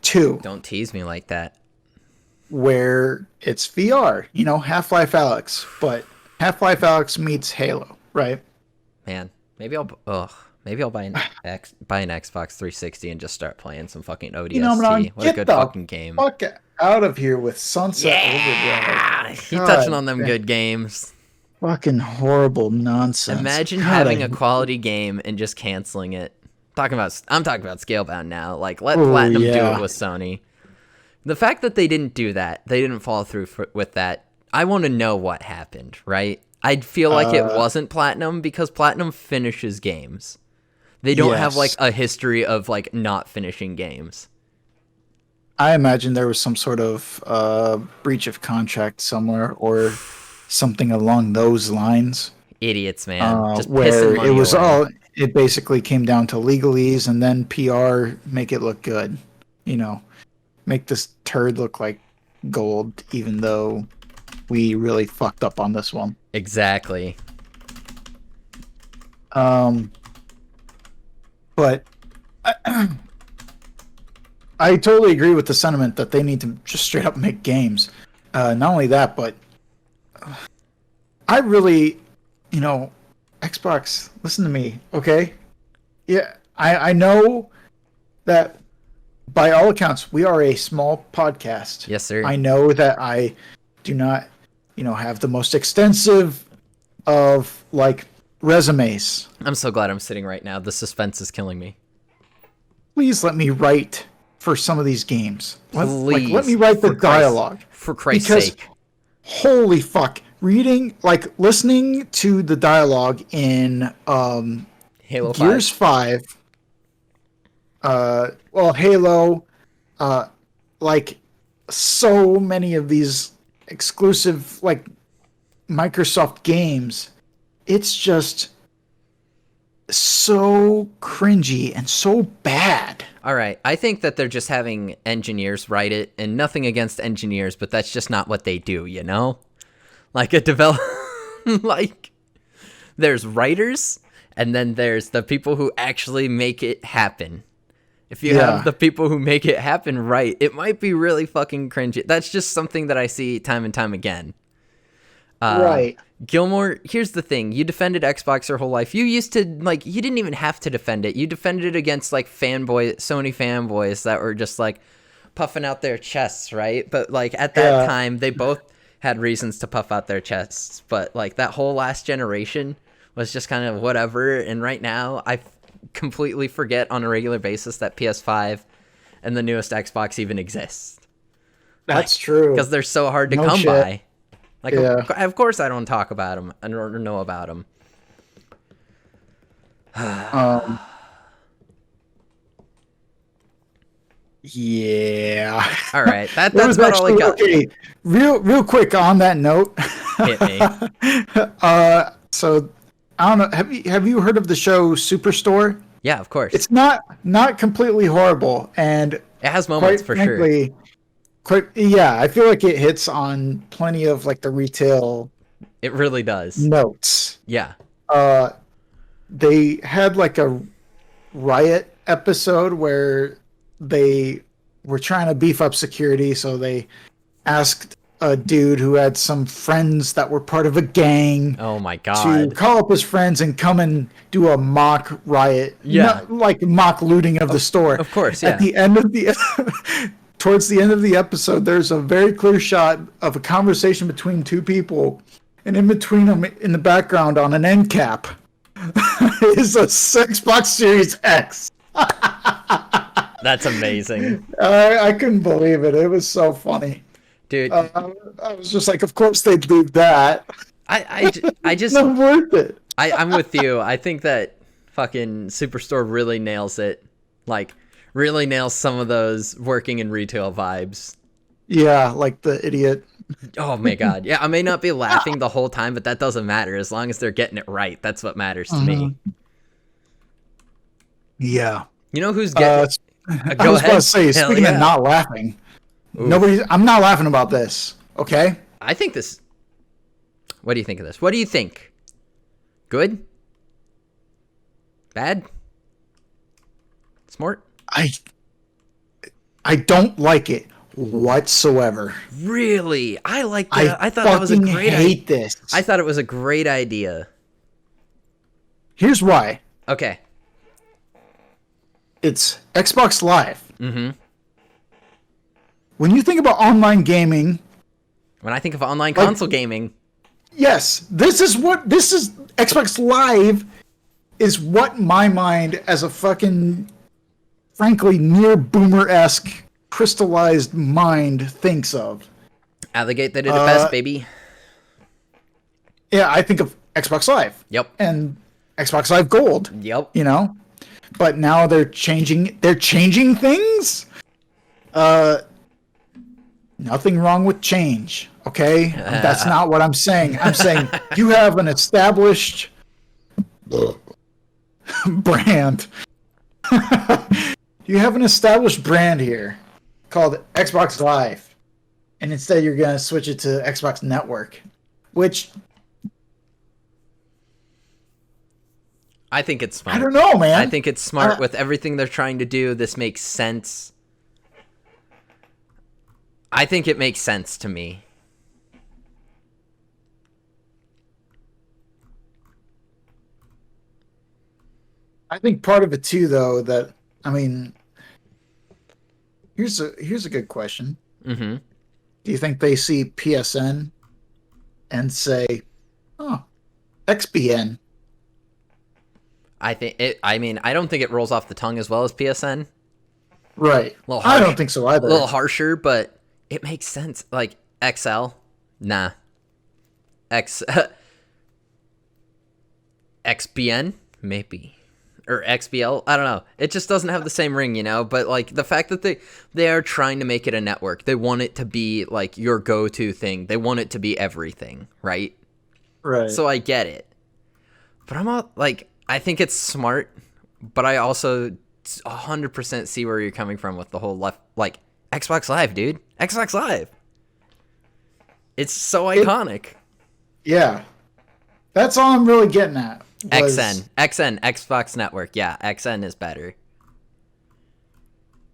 2. Don't tease me like that. Where it's VR, Half-Life Alyx, but Half-Life Alyx meets Halo, right? Man, maybe I'll. Ugh, Maybe I'll buy an Xbox 360 and just start playing some fucking ODST. You know, man, What a good fucking game. Fuck out of here with Sunset Yeah, Overdrive. he touching on them good games. Fucking horrible nonsense. Imagine having a quality game and just canceling it. I'm talking about Scalebound now. Like, let Platinum do it with Sony. The fact that they didn't do that, they didn't follow through with that. I want to know what happened, right? I feel like it wasn't Platinum because Platinum finishes games. They don't have like a history of like not finishing games. I imagine there was some sort of breach of contract somewhere or something along those lines. Idiots, man. Just where pissing money it was away. it basically came down to legalese and then PR, make it look good. You know, make this turd look like gold, even though we really fucked up on this one. Exactly. But I totally agree with the sentiment that they need to just straight up make games. Not only that, but I really, Xbox, listen to me, okay? Yeah, I know that by all accounts, we are a small podcast. Yes, sir. I know that I do not, have the most extensive of, like, resumes. I'm so glad I'm sitting right now. The suspense is killing me. Please let me write for some of these games. Please. Let me write the dialogue. For Christ's sake. Holy fuck. Listening to the dialogue in Halo Gears 5. Halo, so many of these exclusive, Microsoft games, it's just so cringy and so bad. All right. I think that they're just having engineers write it, and nothing against engineers, but that's just not what they do, you know? Like a there's writers, and then there's the people who actually make it happen. If you have the people who make it happen right, it might be really fucking cringy. That's just something that I see time and time again. Right. Gilmore, here's the thing. You defended Xbox your whole life. You used to, you didn't even have to defend it. You defended it against, Sony fanboys that were just, puffing out their chests, right? But, at that time, they both had reasons to puff out their chests. But, that whole last generation was just kind of whatever. And right now, I completely forget on a regular basis that PS5 and the newest Xbox even exist. That's true. Because they're so hard to come by. Of course I don't talk about them or know about them. Yeah. All right. That's about all I got. Okay, real quick on that note. Hit me. So I don't know. Have you heard of the show Superstore? Yeah, of course. It's not completely horrible, and it has moments for sure. I feel like it hits on plenty of the retail. It really does. Notes. Yeah. They had a Riot episode where they were trying to beef up security, so they asked a dude who had some friends that were part of a gang. Oh my god! To call up his friends and come and do a mock riot. Yeah. Mock looting of the store. Of course. Yeah. At the end of the. Towards the end of the episode, there's a very clear shot of a conversation between two people, and in between them, in the background on an end cap, is a Xbox Series X. That's amazing. I couldn't believe it. It was so funny. Dude. I was just like, of course they'd do that. I just... It's not worth it. I'm with you. I think that fucking Superstore really nails it. Really nails some of those working in retail vibes. Yeah, like the idiot. Oh my god. Yeah, I may not be laughing the whole time, but that doesn't matter. As long as they're getting it right, that's what matters to me. Yeah. You know who's getting I was about to say, speaking of not laughing, I'm not laughing about this, okay? I think this... What do you think of this? What do you think? Good? Bad? Smart? I don't like it whatsoever. Really? I like that. I thought that was a great idea. I hate this. I thought it was a great idea. Here's why. Okay. It's Xbox Live. Mm-hmm. When you think about online gaming, When I think of online console gaming, yes, this is Xbox Live is what my mind as a fucking, frankly, near boomer-esque crystallized mind thinks of. Allygate, they did it best, baby. Yeah, I think of Xbox Live. Yep. And Xbox Live Gold. Yep. You know? But now they're changing things. Nothing wrong with change, okay? That's not what I'm saying. I'm saying you have an established brand. You have an established brand here called Xbox Live. And instead you're going to switch it to Xbox Network, which I think it's smart. I don't know, man. I think it's smart with everything they're trying to do. This makes sense. I think it makes sense to me. I think part of it too, though, that I mean, here's a good question. Mm-hmm. Do you think they see PSN and say, "Oh, XBN"? I think it. I mean, I don't think it rolls off the tongue as well as PSN. Right. A little I harsh, don't think so either. A little harsher, but it makes sense. Like XL, nah. XBN, maybe. Or XBL, I don't know. It just doesn't have the same ring, you know? But, like, the fact that they are trying to make it a network. They want it to be, like, your go-to thing. They want it to be everything, right? Right. So I get it. But I'm not, like, I think it's smart. But I also 100% see where you're coming from with the whole left, like, Xbox Live, dude. Xbox Live. It's so iconic. Yeah. That's all I'm really getting at. XN, Xbox Network. Yeah, XN is better.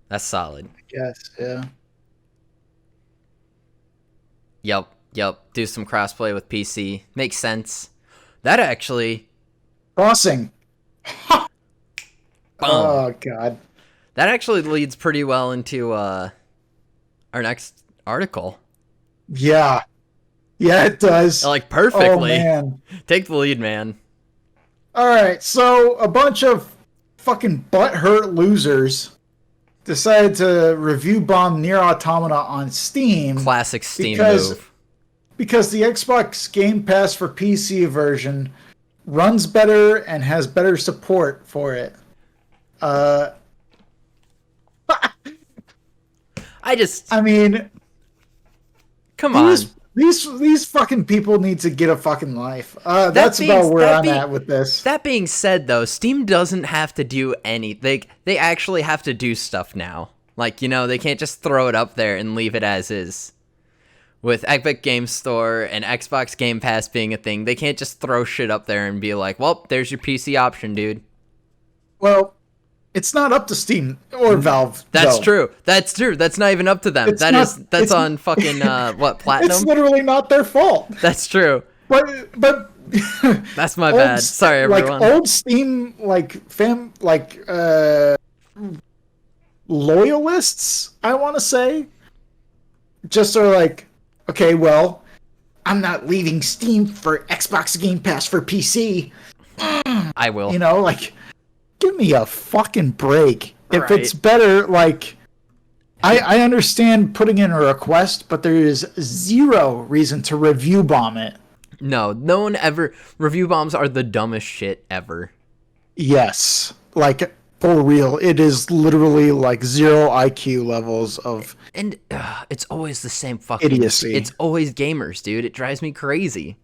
That's solid. Yes, yeah. Yep. Do some crossplay with PC. Makes sense. That actually... Crossing. Boom. Oh, God. That actually leads pretty well into our next article. Yeah. Yeah, it does. Like, perfectly. Oh, man. Take the lead, man. All right, so a bunch of fucking butthurt losers decided to review bomb Nier Automata on Steam. Classic Steam move. Because the Xbox Game Pass for PC version runs better and has better support for it. I mean, come on. These fucking people need to get a fucking life. That's about where I'm at with this. That being said, though, Steam doesn't have to do anything. They actually have to do stuff now. Like, you know, they can't just throw it up there and leave it as is. With Epic Game Store and Xbox Game Pass being a thing, they can't just throw shit up there and be like, well, there's your PC option, dude. Well, it's not up to Steam or Valve. That's though. true. That's true. That's not even up to them. That's on fucking what, Platinum? It's literally not their fault. That's true. But that's my bad. Sorry, everyone. Like old Steam loyalists, I want to say, just are like, okay, well, I'm not leaving Steam for Xbox Game Pass for PC. I will. You know, like, give me a fucking break. If Right. it's better, like, I understand putting in a request, but there is zero reason to review bomb it. No one ever. Review bombs are the dumbest shit ever. Yes. Like, for real. It is literally like zero IQ levels of... And it's always the same fucking... idiocy. It's always gamers, dude. It drives me crazy.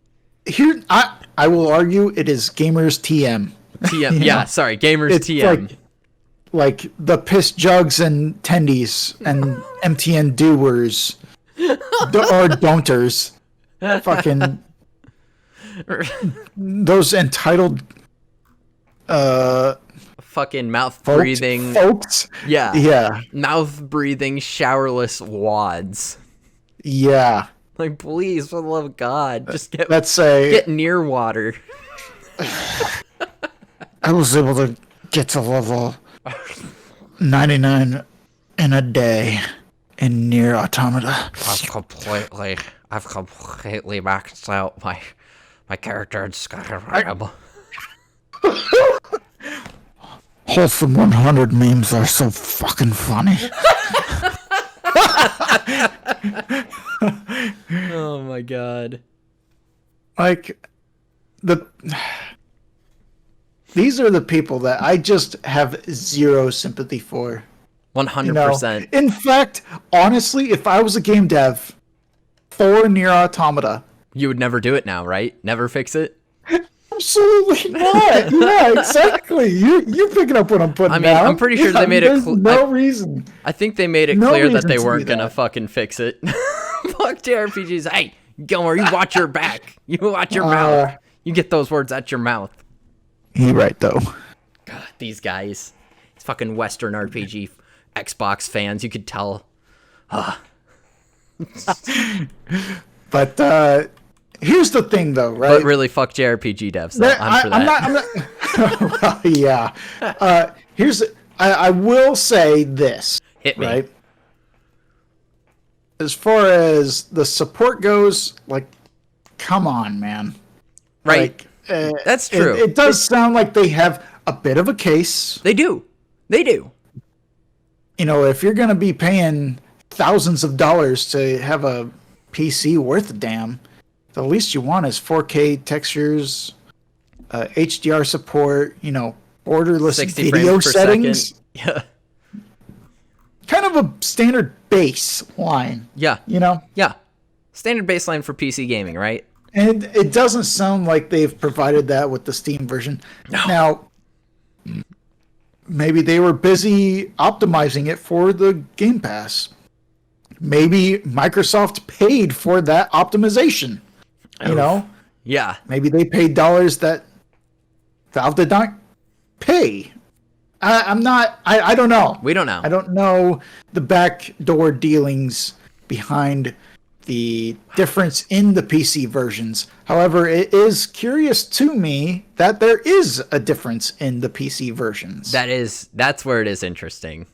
Here, I will argue it is gamers TM. TM, yeah, sorry, gamers It's TM. like the piss jugs and tendies and MTN doers or don'ters. Fucking those entitled Fucking mouth breathing folks. Yeah. Mouth breathing showerless wads. Yeah. Like, please, for the love of God, just get near water. I was able to get to level 99 in a day in Near Automata. I've completely maxed out my character in Skyrim. Wholesome 100 memes are so fucking funny. Oh my god. Like, these are the people that I just have zero sympathy for. 100%. In fact, honestly, if I was a game dev for Nier Automata, You would never do it now, right? Never fix it? absolutely not. Yeah, exactly. You picking up what I'm putting down. I mean, I'm pretty sure they made it there's no reason. I think they made it No clear that reason they to do weren't gonna that. fucking fix it. Fuck JRPGs. Hey, Gilmore, you watch your back. You watch your mouth. You get those words out your mouth. You're right, though. God, these guys. It's fucking Western RPG Xbox fans. You could tell. But here's the thing, though, right? But really, fuck JRPG devs. Though. I'm for that. I'm not. Well, yeah. I will say this. Hit me. Right. As far as the support goes, like, come on, man. Right. Like, That's true. It does sound like they have a bit of a case. They do. They do. If you're going to be paying thousands of dollars to have a PC worth a damn, the least you want is 4K textures, HDR support, borderless 60 video frames per settings. second. Yeah. Kind of a standard baseline. Yeah. Yeah. Standard baseline for PC gaming, right? And it doesn't sound like they've provided that with the Steam version. No. Now, maybe they were busy optimizing it for the Game Pass. Maybe Microsoft paid for that optimization. Yeah. Maybe they paid dollars that Valve did not pay. I don't know. We don't know. I don't know the backdoor dealings behind the difference in the PC versions. However, it is curious to me that there is a difference in the PC versions. That's where it is interesting.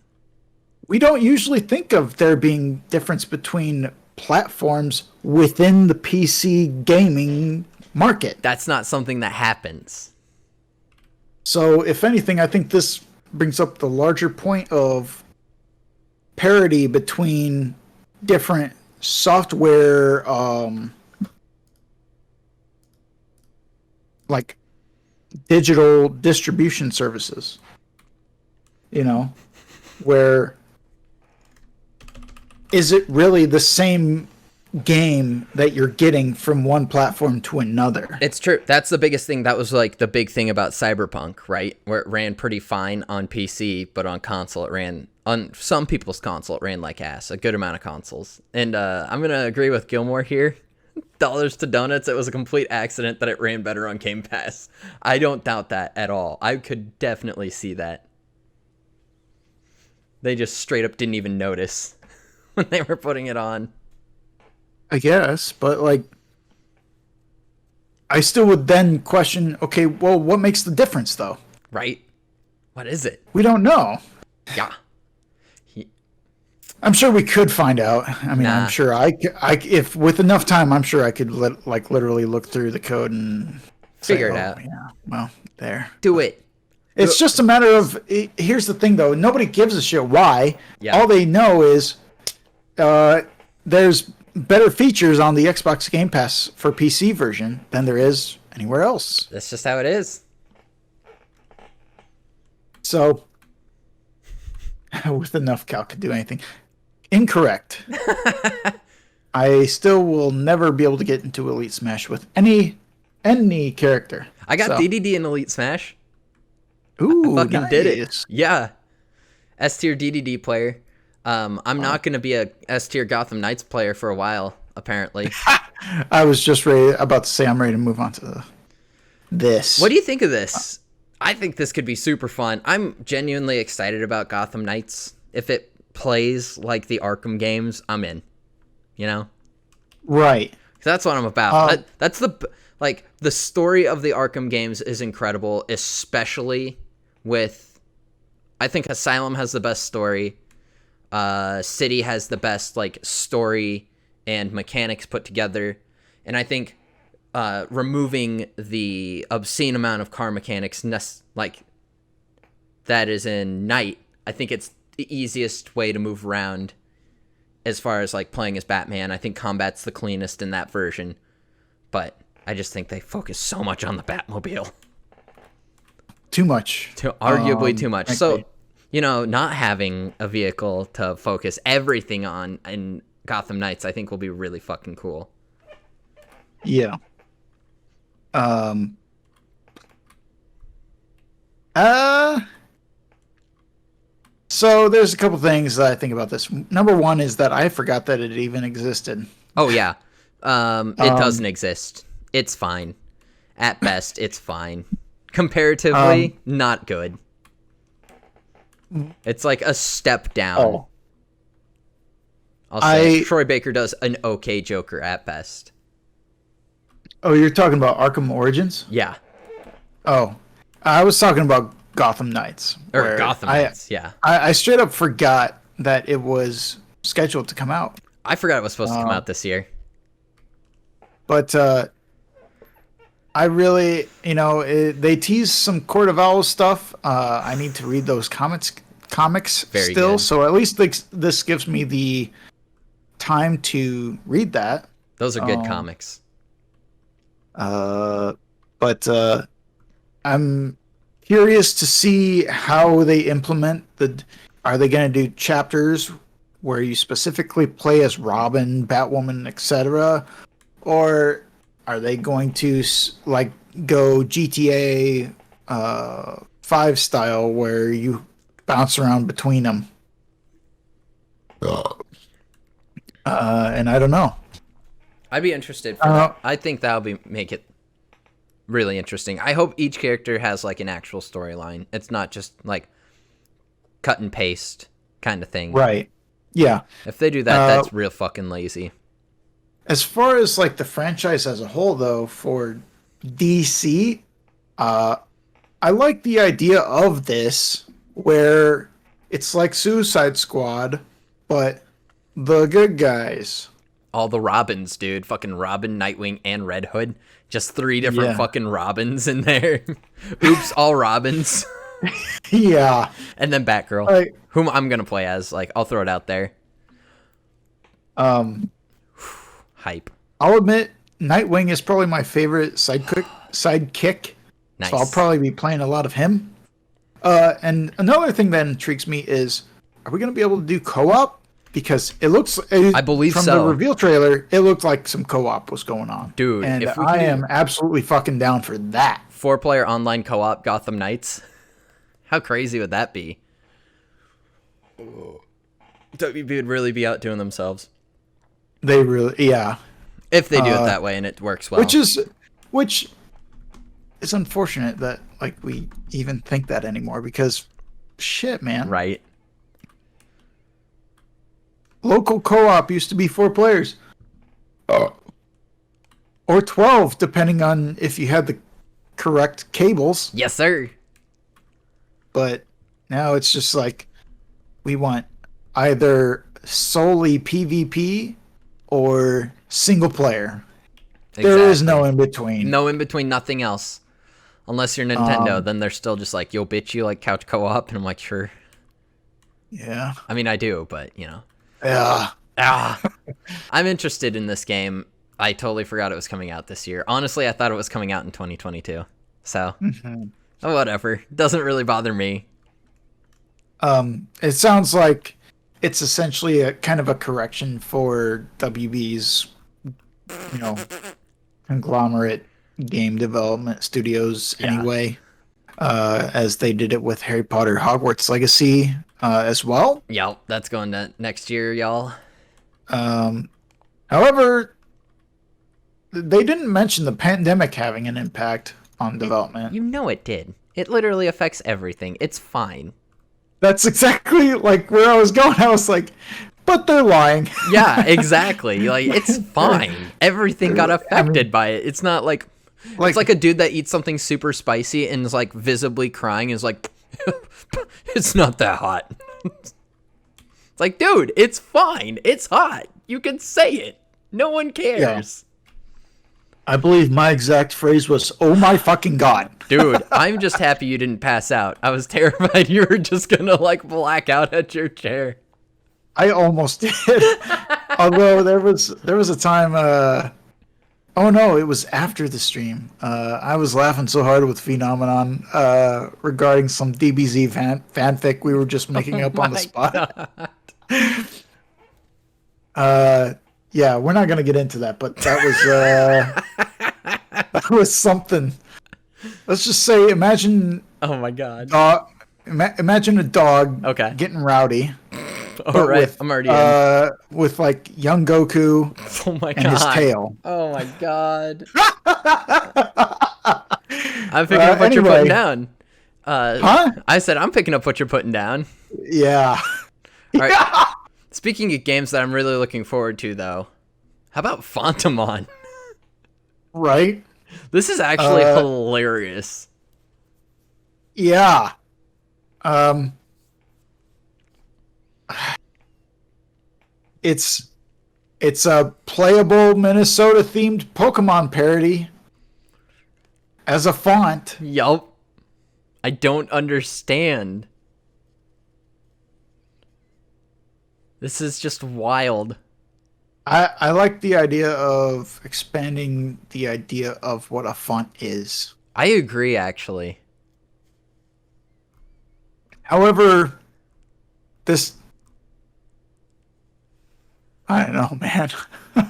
We don't usually think of there being difference between platforms within the PC gaming market. That's not something that happens. So, if anything, I think this brings up the larger point of parity between different software, like digital distribution services. Where is it really the same game that you're getting from one platform to another? It's true. That's the biggest thing. That was like the big thing about Cyberpunk, right? Where it ran pretty fine on PC, but on console it ran, on some people's console it ran like ass. A good amount of consoles. And I'm going to agree with Gilmore here. Dollars to donuts, it was a complete accident that it ran better on Game Pass. I don't doubt that at all. I could definitely see that. They just straight up didn't even notice when they were putting it on. I guess, but I still would then question, okay, well, what makes the difference though? Right? What is it? We don't know. Yeah. I'm sure we could find out. I mean, Nah. I'm sure if with enough time, I'm sure I could literally look through the code and Figure say, it out. Yeah, well, there. Do it. It's just a matter of, here's the thing though, nobody gives a shit why. Yeah. All they know is there's better features on the Xbox Game Pass for PC version than there is anywhere else. That's just how it is. So, with enough Cal could do anything. Incorrect. I still will never be able to get into Elite Smash with any character. I got So. DDD in Elite Smash. Ooh, I fucking did it. nice. Yeah. S tier DDD player. I'm not going to be a S tier Gotham Knights player for a while, apparently. I was just about to say I'm ready to move on to this. What do you think of this? I think this could be super fun. I'm genuinely excited about Gotham Knights. If it plays like the Arkham games, I'm in. Right. That's what I'm about. That's the story of the Arkham games is incredible, especially with I think Asylum has the best story. City has the best like story and mechanics put together, and I think removing the obscene amount of car mechanics like that is in Night, I think it's the easiest way to move around as far as like playing as Batman. I think combat's the cleanest in that version, but I just think they focus so much on the Batmobile. Too much. Arguably too much. Okay. So, not having a vehicle to focus everything on in Gotham Knights, I think will be really fucking cool. Yeah. So there's a couple things that I think about this. Number one is that I forgot that it even existed. Oh yeah. It doesn't exist. It's fine. At best, it's fine. Comparatively, not good. It's like a step down. Oh. I'll say Troy Baker does an okay Joker at best. Oh, you're talking about Arkham Origins? Yeah. Oh, I was talking about Gotham Knights. Or Gotham Knights, yeah. I straight up forgot that it was scheduled to come out. I forgot it was supposed to come out this year. But I really, they tease some Court of Owls stuff. I need to read those comics Very still. good. So at least this gives me the time to read that. Those are good comics. But I'm curious to see how they implement are they going to do chapters where you specifically play as Robin, Batwoman, etc., or are they going to like go GTA 5 style where you bounce around between them? And I don't know. I'd be interested for that. I think that'll make it really interesting. I hope each character has like an actual storyline. It's not just like cut and paste kind of thing. Right. Yeah. If they do that, that's real fucking lazy. As far as like the franchise as a whole, though, for DC, I like the idea of this where it's like Suicide Squad, but the good guys. All the Robins, dude. Fucking Robin, Nightwing, and Red Hood. Just 3 different fucking Robins in there. Oops, all Robins. Yeah. And then Batgirl, Like, whom I'm going to play as. Like, I'll throw it out there. Hype. I'll admit, Nightwing is probably my favorite sidekick. Nice. So I'll probably be playing a lot of him. And another thing that intrigues me is, are we going to be able to do co-op? Because it looks, I believe from so. the reveal trailer, it looked like some co-op was going on. Dude, and if we I can am absolutely fucking down for that. 4-player online co-op Gotham Knights. How crazy would that be? WB would really be outdoing themselves. They really, yeah. If they do it that way and it works well. Which is unfortunate that like we even think that anymore because shit, man. Right. Local co-op used to be 4 players. Or 12, depending on if you had the correct cables. Yes, sir. But now it's just like we want either solely PvP or single player. Exactly. There is no in between. No in between, nothing else. Unless you're Nintendo, then they're still just like, yo, bitch, you like couch co-op? And I'm like, sure. Yeah. I mean, I do, but, Yeah. I'm interested in this game. I totally forgot it was coming out this year. Honestly, I thought it was coming out in 2022. So, whatever. Doesn't really bother me. It sounds like it's essentially a kind of a correction for WB's, conglomerate game development studios anyway, as they did it with Harry Potter Hogwarts Legacy as well. Yep, that's going to next year, y'all. However, they didn't mention the pandemic having an impact on development. You know it did. It literally affects everything. It's fine. That's exactly like where I was going. I was like, but they're lying. Yeah, exactly. Like, it's fine. Everything got affected by it. It's not like it's like a dude that eats something super spicy and is like visibly crying and is like, It's not that hot. It's like, dude, it's fine. It's hot. You can say it. No one cares. I believe my exact phrase was, "Oh my fucking god." Dude, I'm just happy you didn't pass out. I was terrified you were just gonna like black out at your chair. I almost did. Although there was a time oh no, it was after the stream. I was laughing so hard with Phenomenon regarding some DBZ fanfic we were just making up on the spot. Yeah, we're not gonna get into that, but that was something. Let's just say, imagine. Oh my god. Imagine a dog Okay. getting rowdy. All right, with, I'm already in. With like young Goku Oh my and his god. tail. Oh my god. I'm picking up what you're anyway. putting down. Huh? I said I'm picking up what you're putting down. Yeah. All right. Speaking of games that I'm really looking forward to, though, how about Phantomon? Right? This is actually hilarious. Yeah. It's a playable Minnesota themed Pokemon parody as a font. Yup. I don't understand. This is just wild. I like the idea of expanding the idea of what a font is. I agree, actually. However, this... I don't know, man.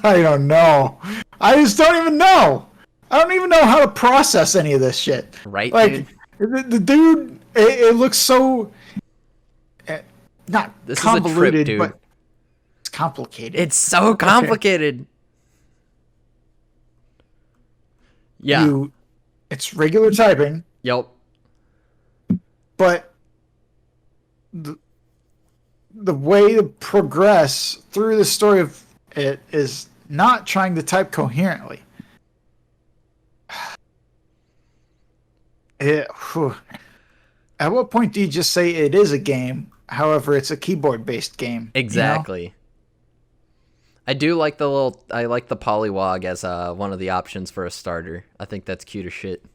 I don't know. I just don't even know. I don't even know how to process any of this shit. Right, like, dude? The dude, it looks so... not This convoluted, is a trip, dude. but it's complicated. It's so complicated. Yeah. It's regular typing, Yup. but the way to progress through the story of it is not trying to type coherently. Whew. At what point do you just say it is a game? However, it's a keyboard-based game. Exactly. You know? I do like I like the polywog as one of the options for a starter. I think that's cute as shit.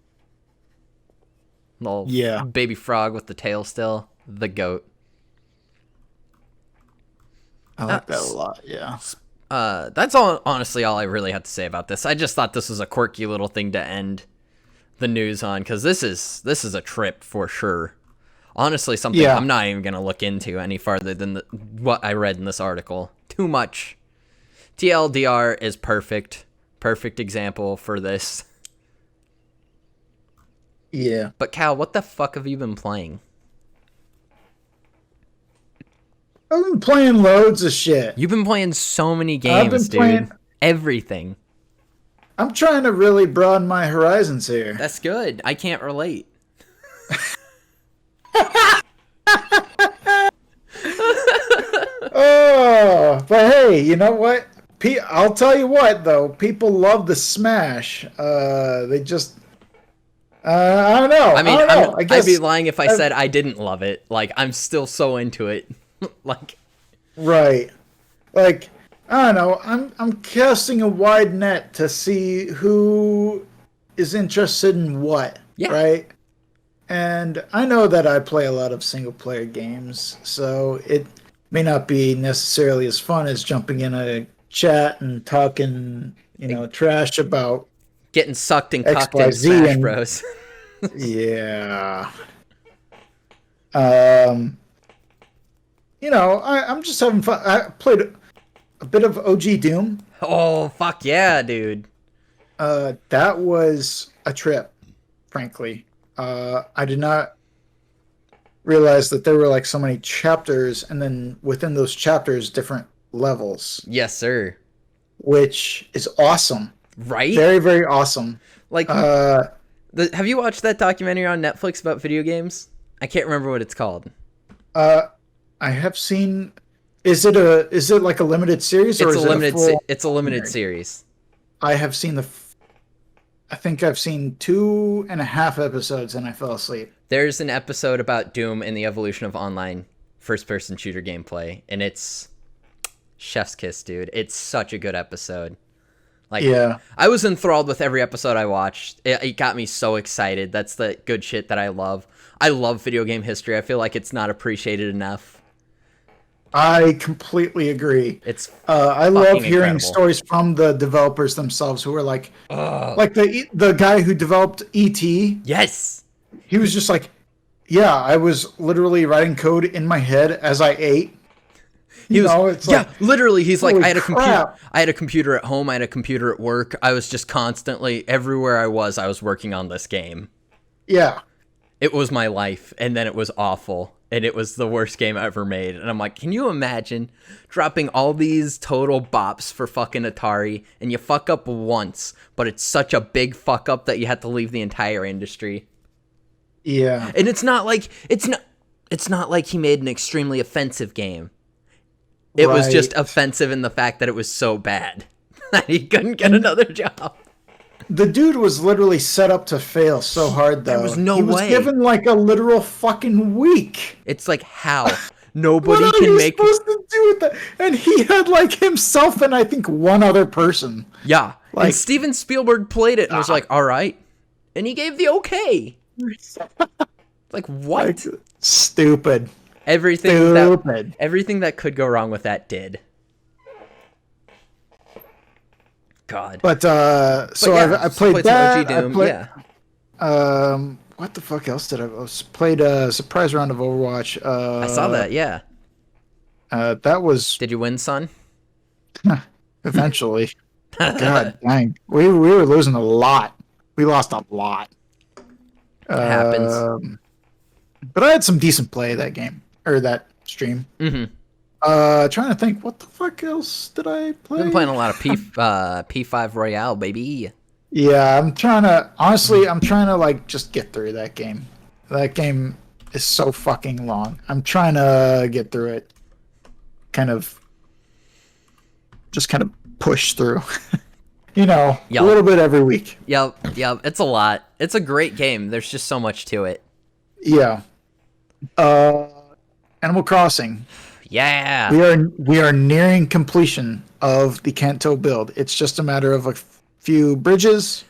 Little baby frog with the tail still. The goat. I like that a lot, yeah. That's all. Honestly, all I really have to say about this. I just thought this was a quirky little thing to end the news on, because this is a trip for sure. Honestly, something I'm not even gonna look into any farther than what I read in this article. Too much. TLDR is perfect example for this. Yeah. But Cal, what the fuck have you been playing? I've been playing loads of shit. You've been playing so many games, dude. Everything. I'm trying to really broaden my horizons here. That's good. I can't relate. Oh, but hey, you know what? I'll tell you what, though. People love the Smash. They just... I don't know. I mean, I guess, I'd be lying if I said I didn't love it. Like, I'm still so into it. Like... Right. Like, I don't know. I'm casting a wide net to see who is interested in what. Yeah. Right? And I know that I play a lot of single-player games, so it may not be necessarily as fun as jumping in a chat and talking, trash about getting sucked and cocked in XYZ Smash Bros. Yeah. I'm just having fun. I played a bit of OG Doom. Oh, fuck yeah, dude. That was a trip, frankly. I did not realize that there were like so many chapters, and then within those chapters, different levels. Yes, sir. Which is awesome. Right? Very, very awesome. Like, have you watched that documentary on Netflix about video games? I can't remember what it's called. I have seen. Is it like a limited series, or It's is a limited. it a full It's a limited series. I have seen the I think I've seen 2.5 episodes and I fell asleep. There's an episode about Doom and the evolution of online first-person shooter gameplay, and it's chef's kiss, dude. It's such a good episode. Like, Yeah. I was enthralled with every episode I watched. It got me so excited. That's the good shit that I love. I love video game history. I feel like it's not appreciated enough. I completely agree. It's I love fucking hearing incredible. stories from the developers themselves who are like the guy who developed ET. Yes. He was just like, yeah, I was literally writing code in my head as I ate. It's like, literally, he's like, holy I crap. had a computer at home, I had a computer at work. I was just constantly, everywhere I was working on this game. Yeah. It was my life, and then it was awful, and it was the worst game I ever made. And I'm like, can you imagine dropping all these total bops for fucking Atari, and you fuck up once, but it's such a big fuck up that you have to leave the entire industry. Yeah. And it's not like he made an extremely offensive game. It was just offensive in the fact that it was so bad that he couldn't get another job. The dude was literally set up to fail so hard, though. There was no He was way. given like a literal fucking week. It's like, how? Nobody What are can you make... supposed to do with that? And he had like himself and I think one other person. Yeah. Like- and Steven Spielberg played it and was like, all right. And he gave the okay. Like, what? Like, stupid. Everything that could go wrong with that did. God. But so yeah, I played some that. OG Doom. Yeah. What the fuck else did I played a surprise round of Overwatch. I saw that, yeah. That was Did you win, son? eventually. God dang. We were losing a lot. We lost a lot. It happens. But I had some decent play that game. Or that stream. Mm-hmm. Trying to think, what the fuck else did I play? I've been playing a lot of P5 Royale, baby. Yeah, I'm trying to like just get through that game. That game is so fucking long. I'm trying to get through it. Just kind of push through. A little bit every week. Yep. It's a lot. It's a great game. There's just so much to it. Yeah. Animal Crossing. Yeah. We are nearing completion of the Kanto build. It's just a matter of a few bridges.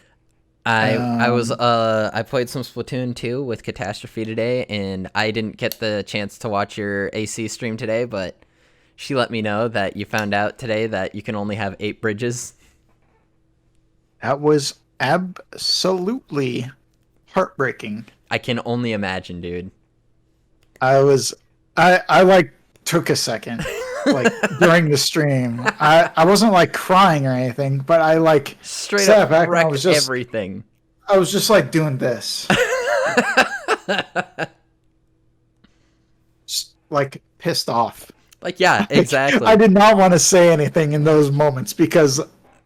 I played some Splatoon 2 with Catastrophe today, and I didn't get the chance to watch your AC stream today, but she let me know that you found out today that you can only have 8 bridges. That was absolutely heartbreaking. I can only imagine, dude. I like took a second, like during the stream. I wasn't like crying or anything, but I like Straight sat up back and wrecked everything. I was just like doing this. Just, like pissed off. Like, yeah, exactly. I did not want to say anything in those moments because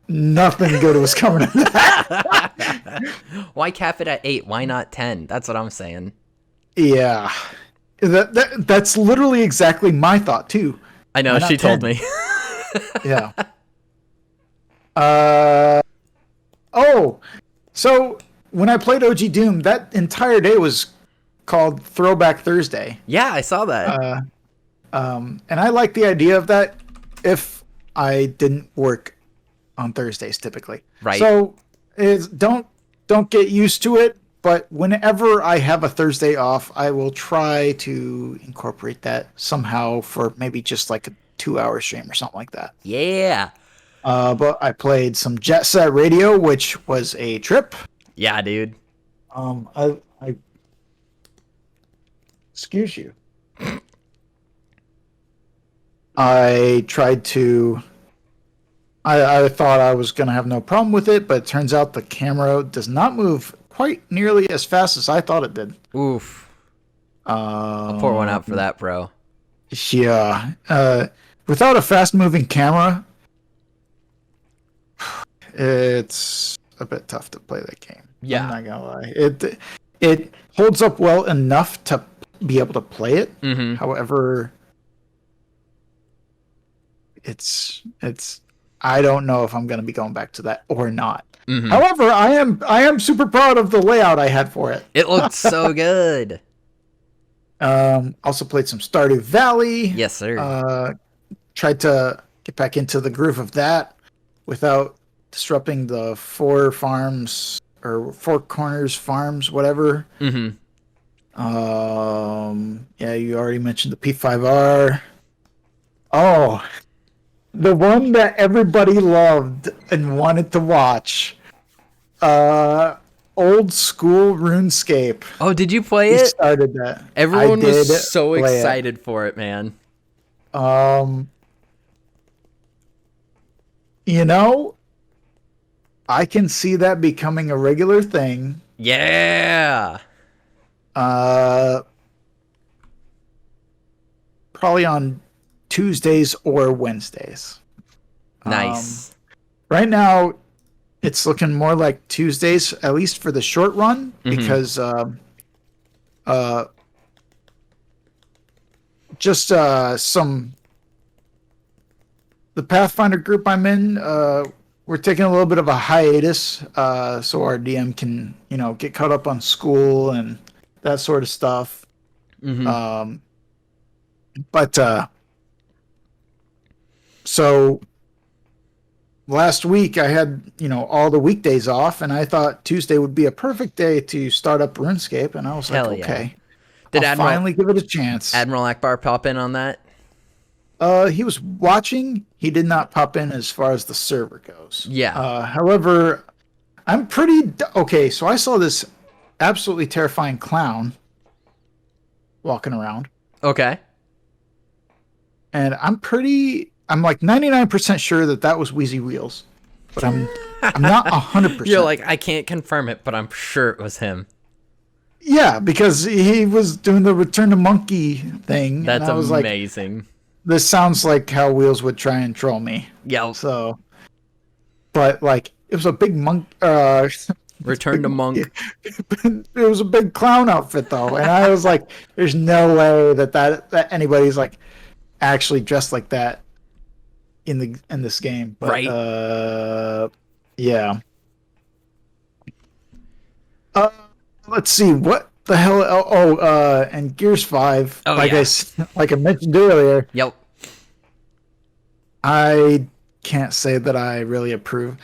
nothing good was coming of that. Why cap it at 8? Why not 10? That's what I'm saying. Yeah. That's literally exactly my thought too. I know, she told me. Yeah. So when I played OG Doom, that entire day was called Throwback Thursday. Yeah, I saw that. And I like the idea of that if I didn't work on Thursdays typically. Right. So don't get used to it, but whenever I have a Thursday off, I will try to incorporate that somehow for maybe just like a 2-hour stream or something like that. Yeah. But I played some Jet Set Radio, which was a trip. Yeah, dude. I excuse you. I tried to. I thought I was gonna have no problem with it, but it turns out the camera does not move quite nearly as fast as I thought it did. Oof. I'll pour one out for that, bro. Yeah. Without a fast-moving camera, it's a bit tough to play that game. Yeah. I'm not gonna lie. It holds up well enough to be able to play it. Mm-hmm. However, it's I don't know if I'm gonna be going back to that or not. However, I am super proud of the layout I had for it. It looked so good. Also played some Stardew Valley. Yes, sir. Tried to get back into the groove of that without disrupting the Four Farms or Four Corners Farms, whatever. Mm-hmm. Yeah, you already mentioned the P5R. Oh, the one that everybody loved and wanted to watch. Old School Runescape. Oh, did you play We it? started that. Everyone I did was so play it. excited for it, man. You know, I can see that becoming a regular thing. Yeah. Probably on Tuesdays or Wednesdays. Nice. Right now, it's looking more like Tuesdays, at least for the short run, because just some the Pathfinder group I'm in, we're taking a little bit of a hiatus, so our DM can, get caught up on school and that sort of stuff. But so last week I had, all the weekdays off, and I thought Tuesday would be a perfect day to start up RuneScape, and I was Hell like, yeah. okay, Did I'll finally give it a chance. Admiral Akbar pop in on that? He was watching. He did not pop in as far as the server goes. Yeah. However, I'm pretty okay. So I saw this absolutely terrifying clown walking around, Okay. and I'm like 99% sure that was Wheezy Wheels, but I'm not 100%. You're like, I can't confirm it, but I'm sure it was him. Yeah, because he was doing the Return to Monkey thing. That's and I was amazing. Like, this sounds like how Wheels would try and troll me. Yeah. So, but like, it was a big monk. Return to Monk. It was a big clown outfit though, and I was like, "There's no way that anybody's like actually dressed like that in this game." But, Right. Yeah. Let's see what the hell. And Gears 5. Oh, like yeah. I mentioned earlier. Yep. I can't say that I really approve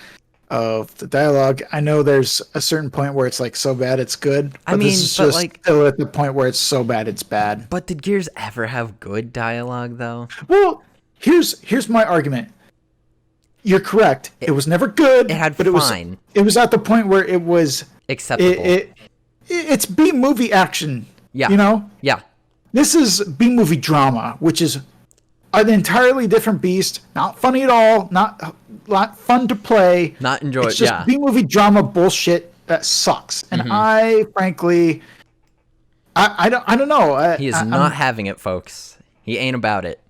of the dialogue. I know there's a certain point where it's like so bad it's good. But this is just still at the point where it's so bad it's bad. But did Gears ever have good dialogue though? Well, here's my argument. You're correct. It was never good. It had but fine. It was at the point where it was acceptable. It's B movie action. Yeah. Yeah. This is B movie drama, which is an entirely different beast. Not funny at all. Not fun to play. Not enjoy. It's just B movie drama bullshit that sucks. And I frankly, I don't know. He is not having it, folks. He ain't about it.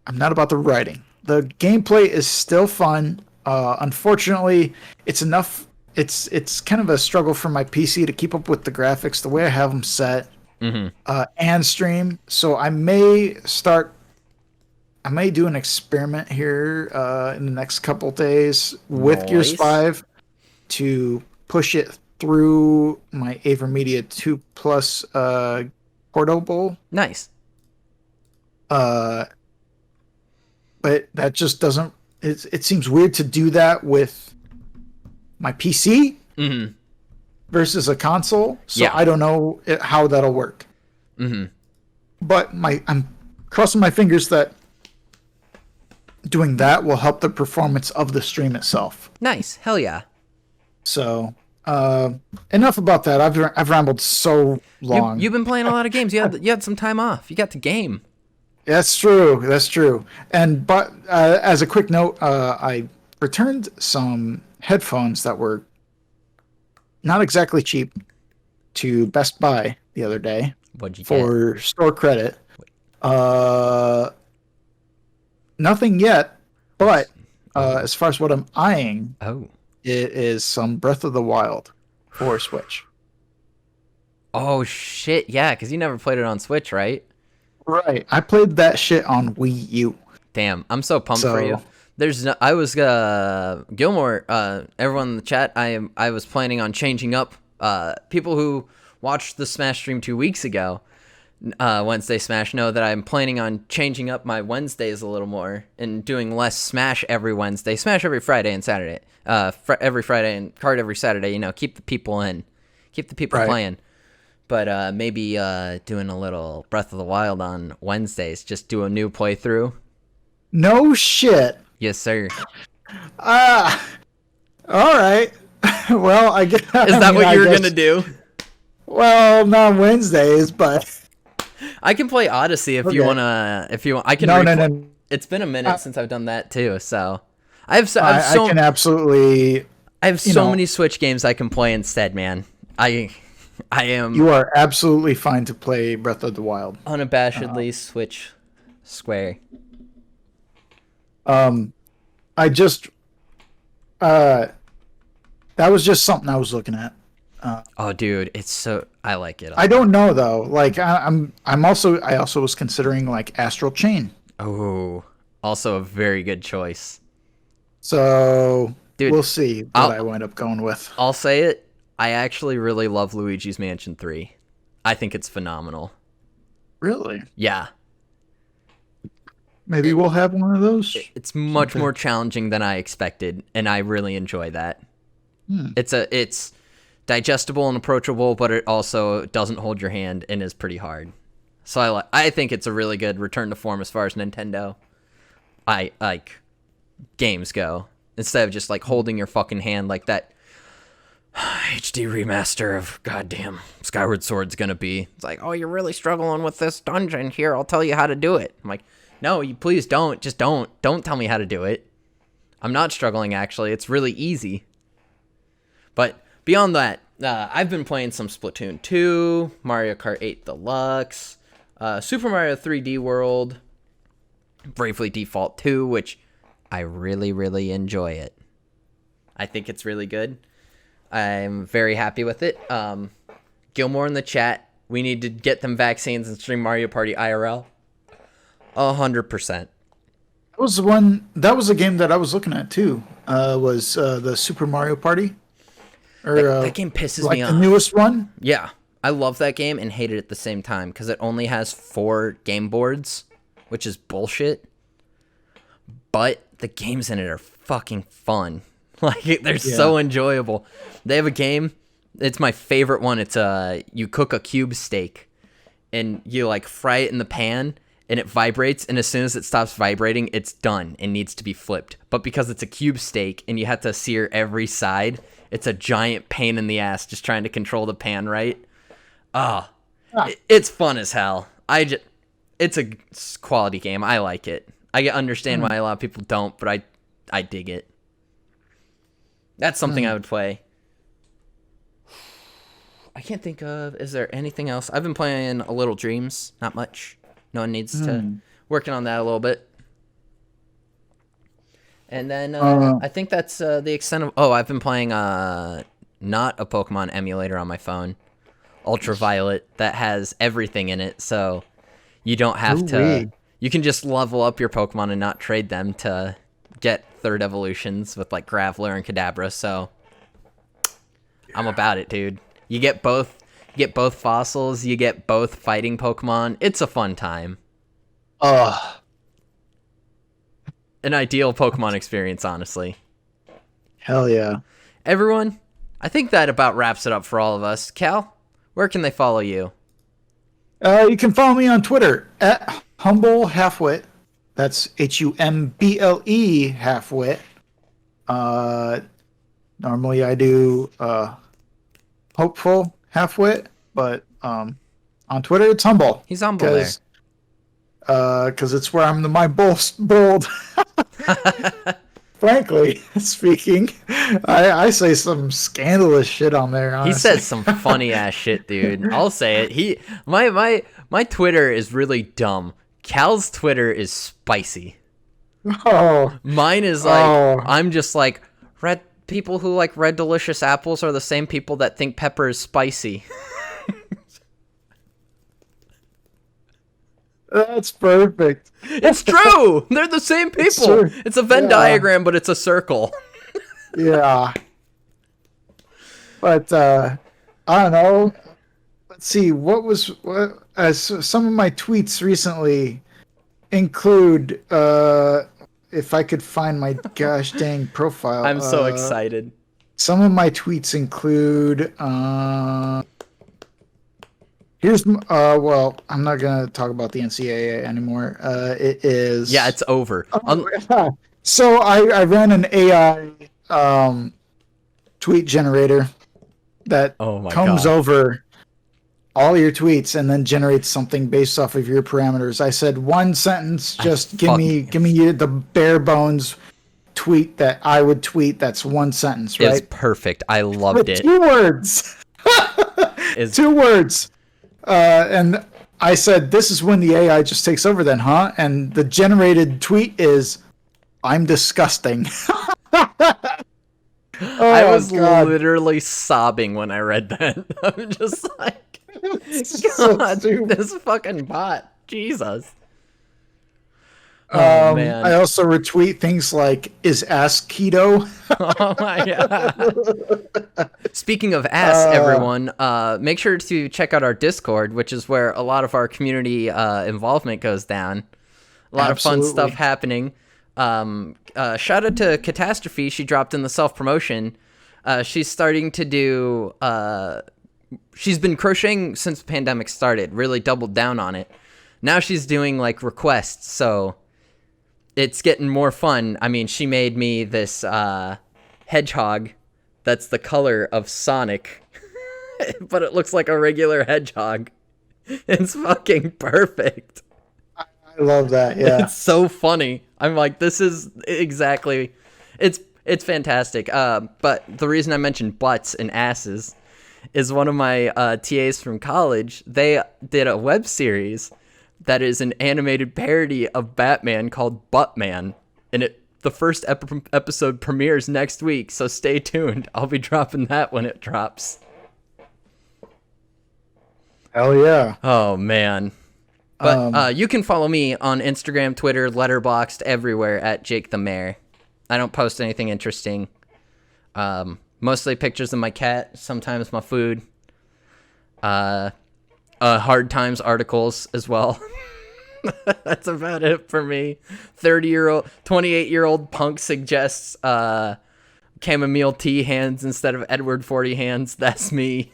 I'm not about the writing. The gameplay is still fun. Unfortunately, it's enough. It's kind of a struggle for my PC to keep up with the graphics the way I have them set and stream. So I may do an experiment here in the next couple days with Gears 5 to push it through my AverMedia 2 Plus portable. Nice. But that just doesn't. It seems weird to do that with my PC versus a console. So I don't know how that'll work. But I'm crossing my fingers that doing that will help the performance of the stream itself. Nice. Hell yeah. So enough about that. I've rambled so long. You've been playing a lot of games. You had some time off. You got to game. That's true. But as a quick note, I returned some headphones that were not exactly cheap to Best Buy the other day. What'd you for store credit? Nothing yet, but as far as what I'm eyeing, it is some Breath of the Wild for Switch. Oh shit! Yeah, because you never played it on Switch, right? Right. I played that shit on Wii U. Damn, I'm so pumped for you. There's no, I was Gilmore. Everyone in the chat. I was planning on changing up. People who watched the Smash stream 2 weeks ago, Wednesday Smash, know that I'm planning on changing up my Wednesdays a little more and doing less Smash every Wednesday, Smash every Friday and Saturday. Every Friday and card every Saturday. You know, keep the people in, keep the people playing. But maybe doing a little Breath of the Wild on Wednesdays. Just do a new playthrough. No shit. Yes, sir. All right. Well, I guess. Is that what you were gonna do? Well, not Wednesdays, but I can play Odyssey if you wanna. If you want, I can. No. It's been a minute since I've done that too, so I can absolutely. I have so many Switch games I can play instead, man. I am. You are absolutely fine to play Breath of the Wild. Unabashedly Switch Square. I just. That was just something I was looking at. Oh, dude, it's so. I like it. I don't know though. Like I also was considering like Astral Chain. Oh, also a very good choice. So, dude, we'll see what I wind up going with. I'll say it. I actually really love Luigi's Mansion 3. I think it's phenomenal. Really? Yeah. Maybe we'll have one of those. It's much more challenging than I expected, and I really enjoy that. It's digestible and approachable, but it also doesn't hold your hand and is pretty hard. So I think it's a really good return to form as far as Nintendo games go. Instead of just like holding your fucking hand like that HD remaster of goddamn Skyward Sword's gonna be. It's like, oh, you're really struggling with this dungeon. Here, I'll tell you how to do it. I'm like, no, you please don't. Just don't. Don't tell me how to do it. I'm not struggling, actually. It's really easy. But beyond that, I've been playing some Splatoon 2, Mario Kart 8 Deluxe, Super Mario 3D World, Bravely Default 2, which I really, really enjoy it. I think it's really good. I'm very happy with it. Gilmore in the chat, we need to get them vaccines and stream Mario Party IRL. 100%. That was a game that I was looking at too. Was the Super Mario Party? Or that game pisses me off. The newest one? Yeah. I love that game and hate it at the same time because it only has 4 game boards, which is bullshit. But the games in it are fucking fun. Like, they're so enjoyable. They have a game. It's my favorite one. It's you cook a cube steak and you like fry it in the pan and it vibrates, and as soon as it stops vibrating, it's done and needs to be flipped. But because it's a cube steak and you have to sear every side, it's a giant pain in the ass just trying to control the pan right. It's fun as hell. It's a quality game. I like it. I understand why a lot of people don't, but I dig it. That's something I would play. I can't think of. Is there anything else? I've been playing a Little Dreams. Not much. No one needs to. Working on that a little bit. And then I think that's the extent of. Oh, I've been playing not a Pokemon emulator on my phone, Ultraviolet, that has everything in it, so you don't have to. You can just level up your Pokemon and not trade them to get third evolutions with like Graveler and Kadabra. So I'm about it, dude. You get both. You get both fossils. You get both fighting Pokemon. It's a fun time. An ideal Pokemon experience, honestly. Hell yeah. Everyone, I think that about wraps it up for all of us. Cal, where can they follow you? You can follow me on Twitter at Humble Halfwit. That's HUMBLE Halfwit. Normally I do Hopeful Halfwit, but on Twitter it's Humble. He's humble there. Because it's where I'm my bold. Frankly speaking, I say some scandalous shit on there. Honestly. He says some funny ass shit, dude. I'll say it. My Twitter is really dumb. Cal's Twitter is spicy. Oh, mine is like I'm just like people who like red delicious apples are the same people that think pepper is spicy. That's perfect. It's true. They're the same people. true. It's a Venn diagram, but it's a circle. Yeah. But I don't know. Let's see. Some of my tweets recently include. If I could find my gosh dang profile. I'm so excited. Some of my tweets include. Well, I'm not gonna talk about the NCAA anymore. It is. Yeah, it's over. So I ran an AI tweet generator that combs over all your tweets and then generates something based off of your parameters. I said one sentence, just give me the bare bones tweet that I would tweet. That's one sentence, right? It's perfect. I loved it. 2 words. 2 words. And I said, this is when the AI just takes over then, huh? And the generated tweet is, I'm disgusting. I was literally sobbing when I read that. I'm just like, God, this fucking bot. Jesus. Oh, man. I also retweet things like, is ass keto? Oh, my God. Speaking of ass, everyone, make sure to check out our Discord, which is where a lot of our community involvement goes down. A lot of fun stuff happening. Shout out to Catastrophe. She dropped in the self-promotion. She's starting to do... she's been crocheting since the pandemic started, really doubled down on it. Now she's doing, like, requests, so... It's getting more fun. I mean, she made me this hedgehog that's the color of Sonic, but it looks like a regular hedgehog. It's fucking perfect. I love that, yeah. It's so funny. I'm like, this is exactly... It's fantastic. But the reason I mentioned butts and asses is one of my TAs from college. They did a web series that is an animated parody of Batman called Buttman, and the first episode premieres next week, so stay tuned. I'll be dropping that when it drops. Hell yeah. Oh, man. But you can follow me on Instagram, Twitter, Letterboxd, everywhere at Jake the Mayor. I don't post anything interesting. Mostly pictures of my cat, sometimes my food. Hard Times articles as well. That's about it for me. 28-year-old punk suggests chamomile tea hands instead of Edward 40 hands. That's me.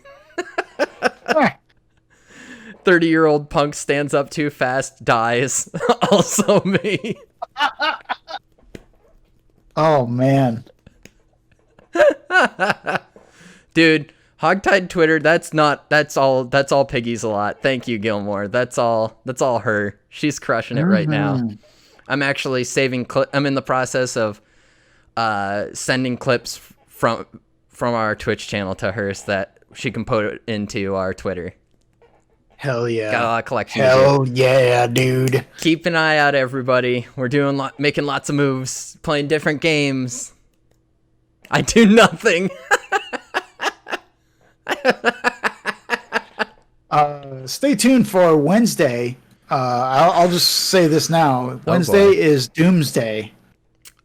30-year-old punk stands up too fast, dies. Also me. Oh, man. Dude, Hogtied Twitter, that's all Piggy's a lot. Thank you, Gilmore. That's all her. She's crushing it right now. I'm actually saving I'm in the process of sending clips from our Twitch channel to her so that she can put it into our Twitter. Hell yeah. Got a lot of collection. Hell yeah, dude. Keep an eye out, everybody. We're making lots of moves, playing different games. I do nothing. Stay tuned for Wednesday. I'll just say this now. Wednesday is Doomsday.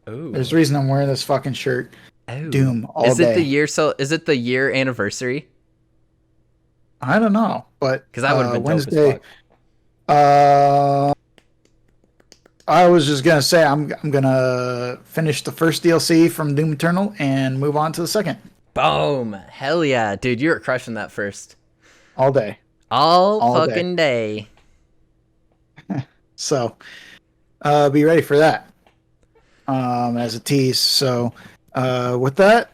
Ooh. There's a reason I'm wearing this fucking shirt. Ooh. Doom all is day. Is it the year anniversary? I don't know, but because that would have been Wednesday. Dope as fuck. I was just gonna say I'm gonna finish the first DLC from Doom Eternal and move on to the second. Boom! Hell yeah, dude! You're crushing that first. All day. All fucking day. So, be ready for that. As a tease. So, with that,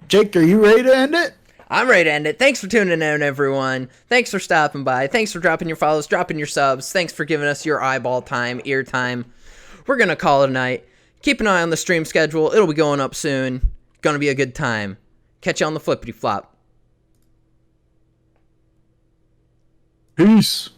Jake, are you ready to end it? I'm ready to end it. Thanks for tuning in, everyone. Thanks for stopping by. Thanks for dropping your follows, dropping your subs. Thanks for giving us your eyeball time, ear time. We're going to call it a night. Keep an eye on the stream schedule. It'll be going up soon. Going to be a good time. Catch you on the flippity flop. Peace.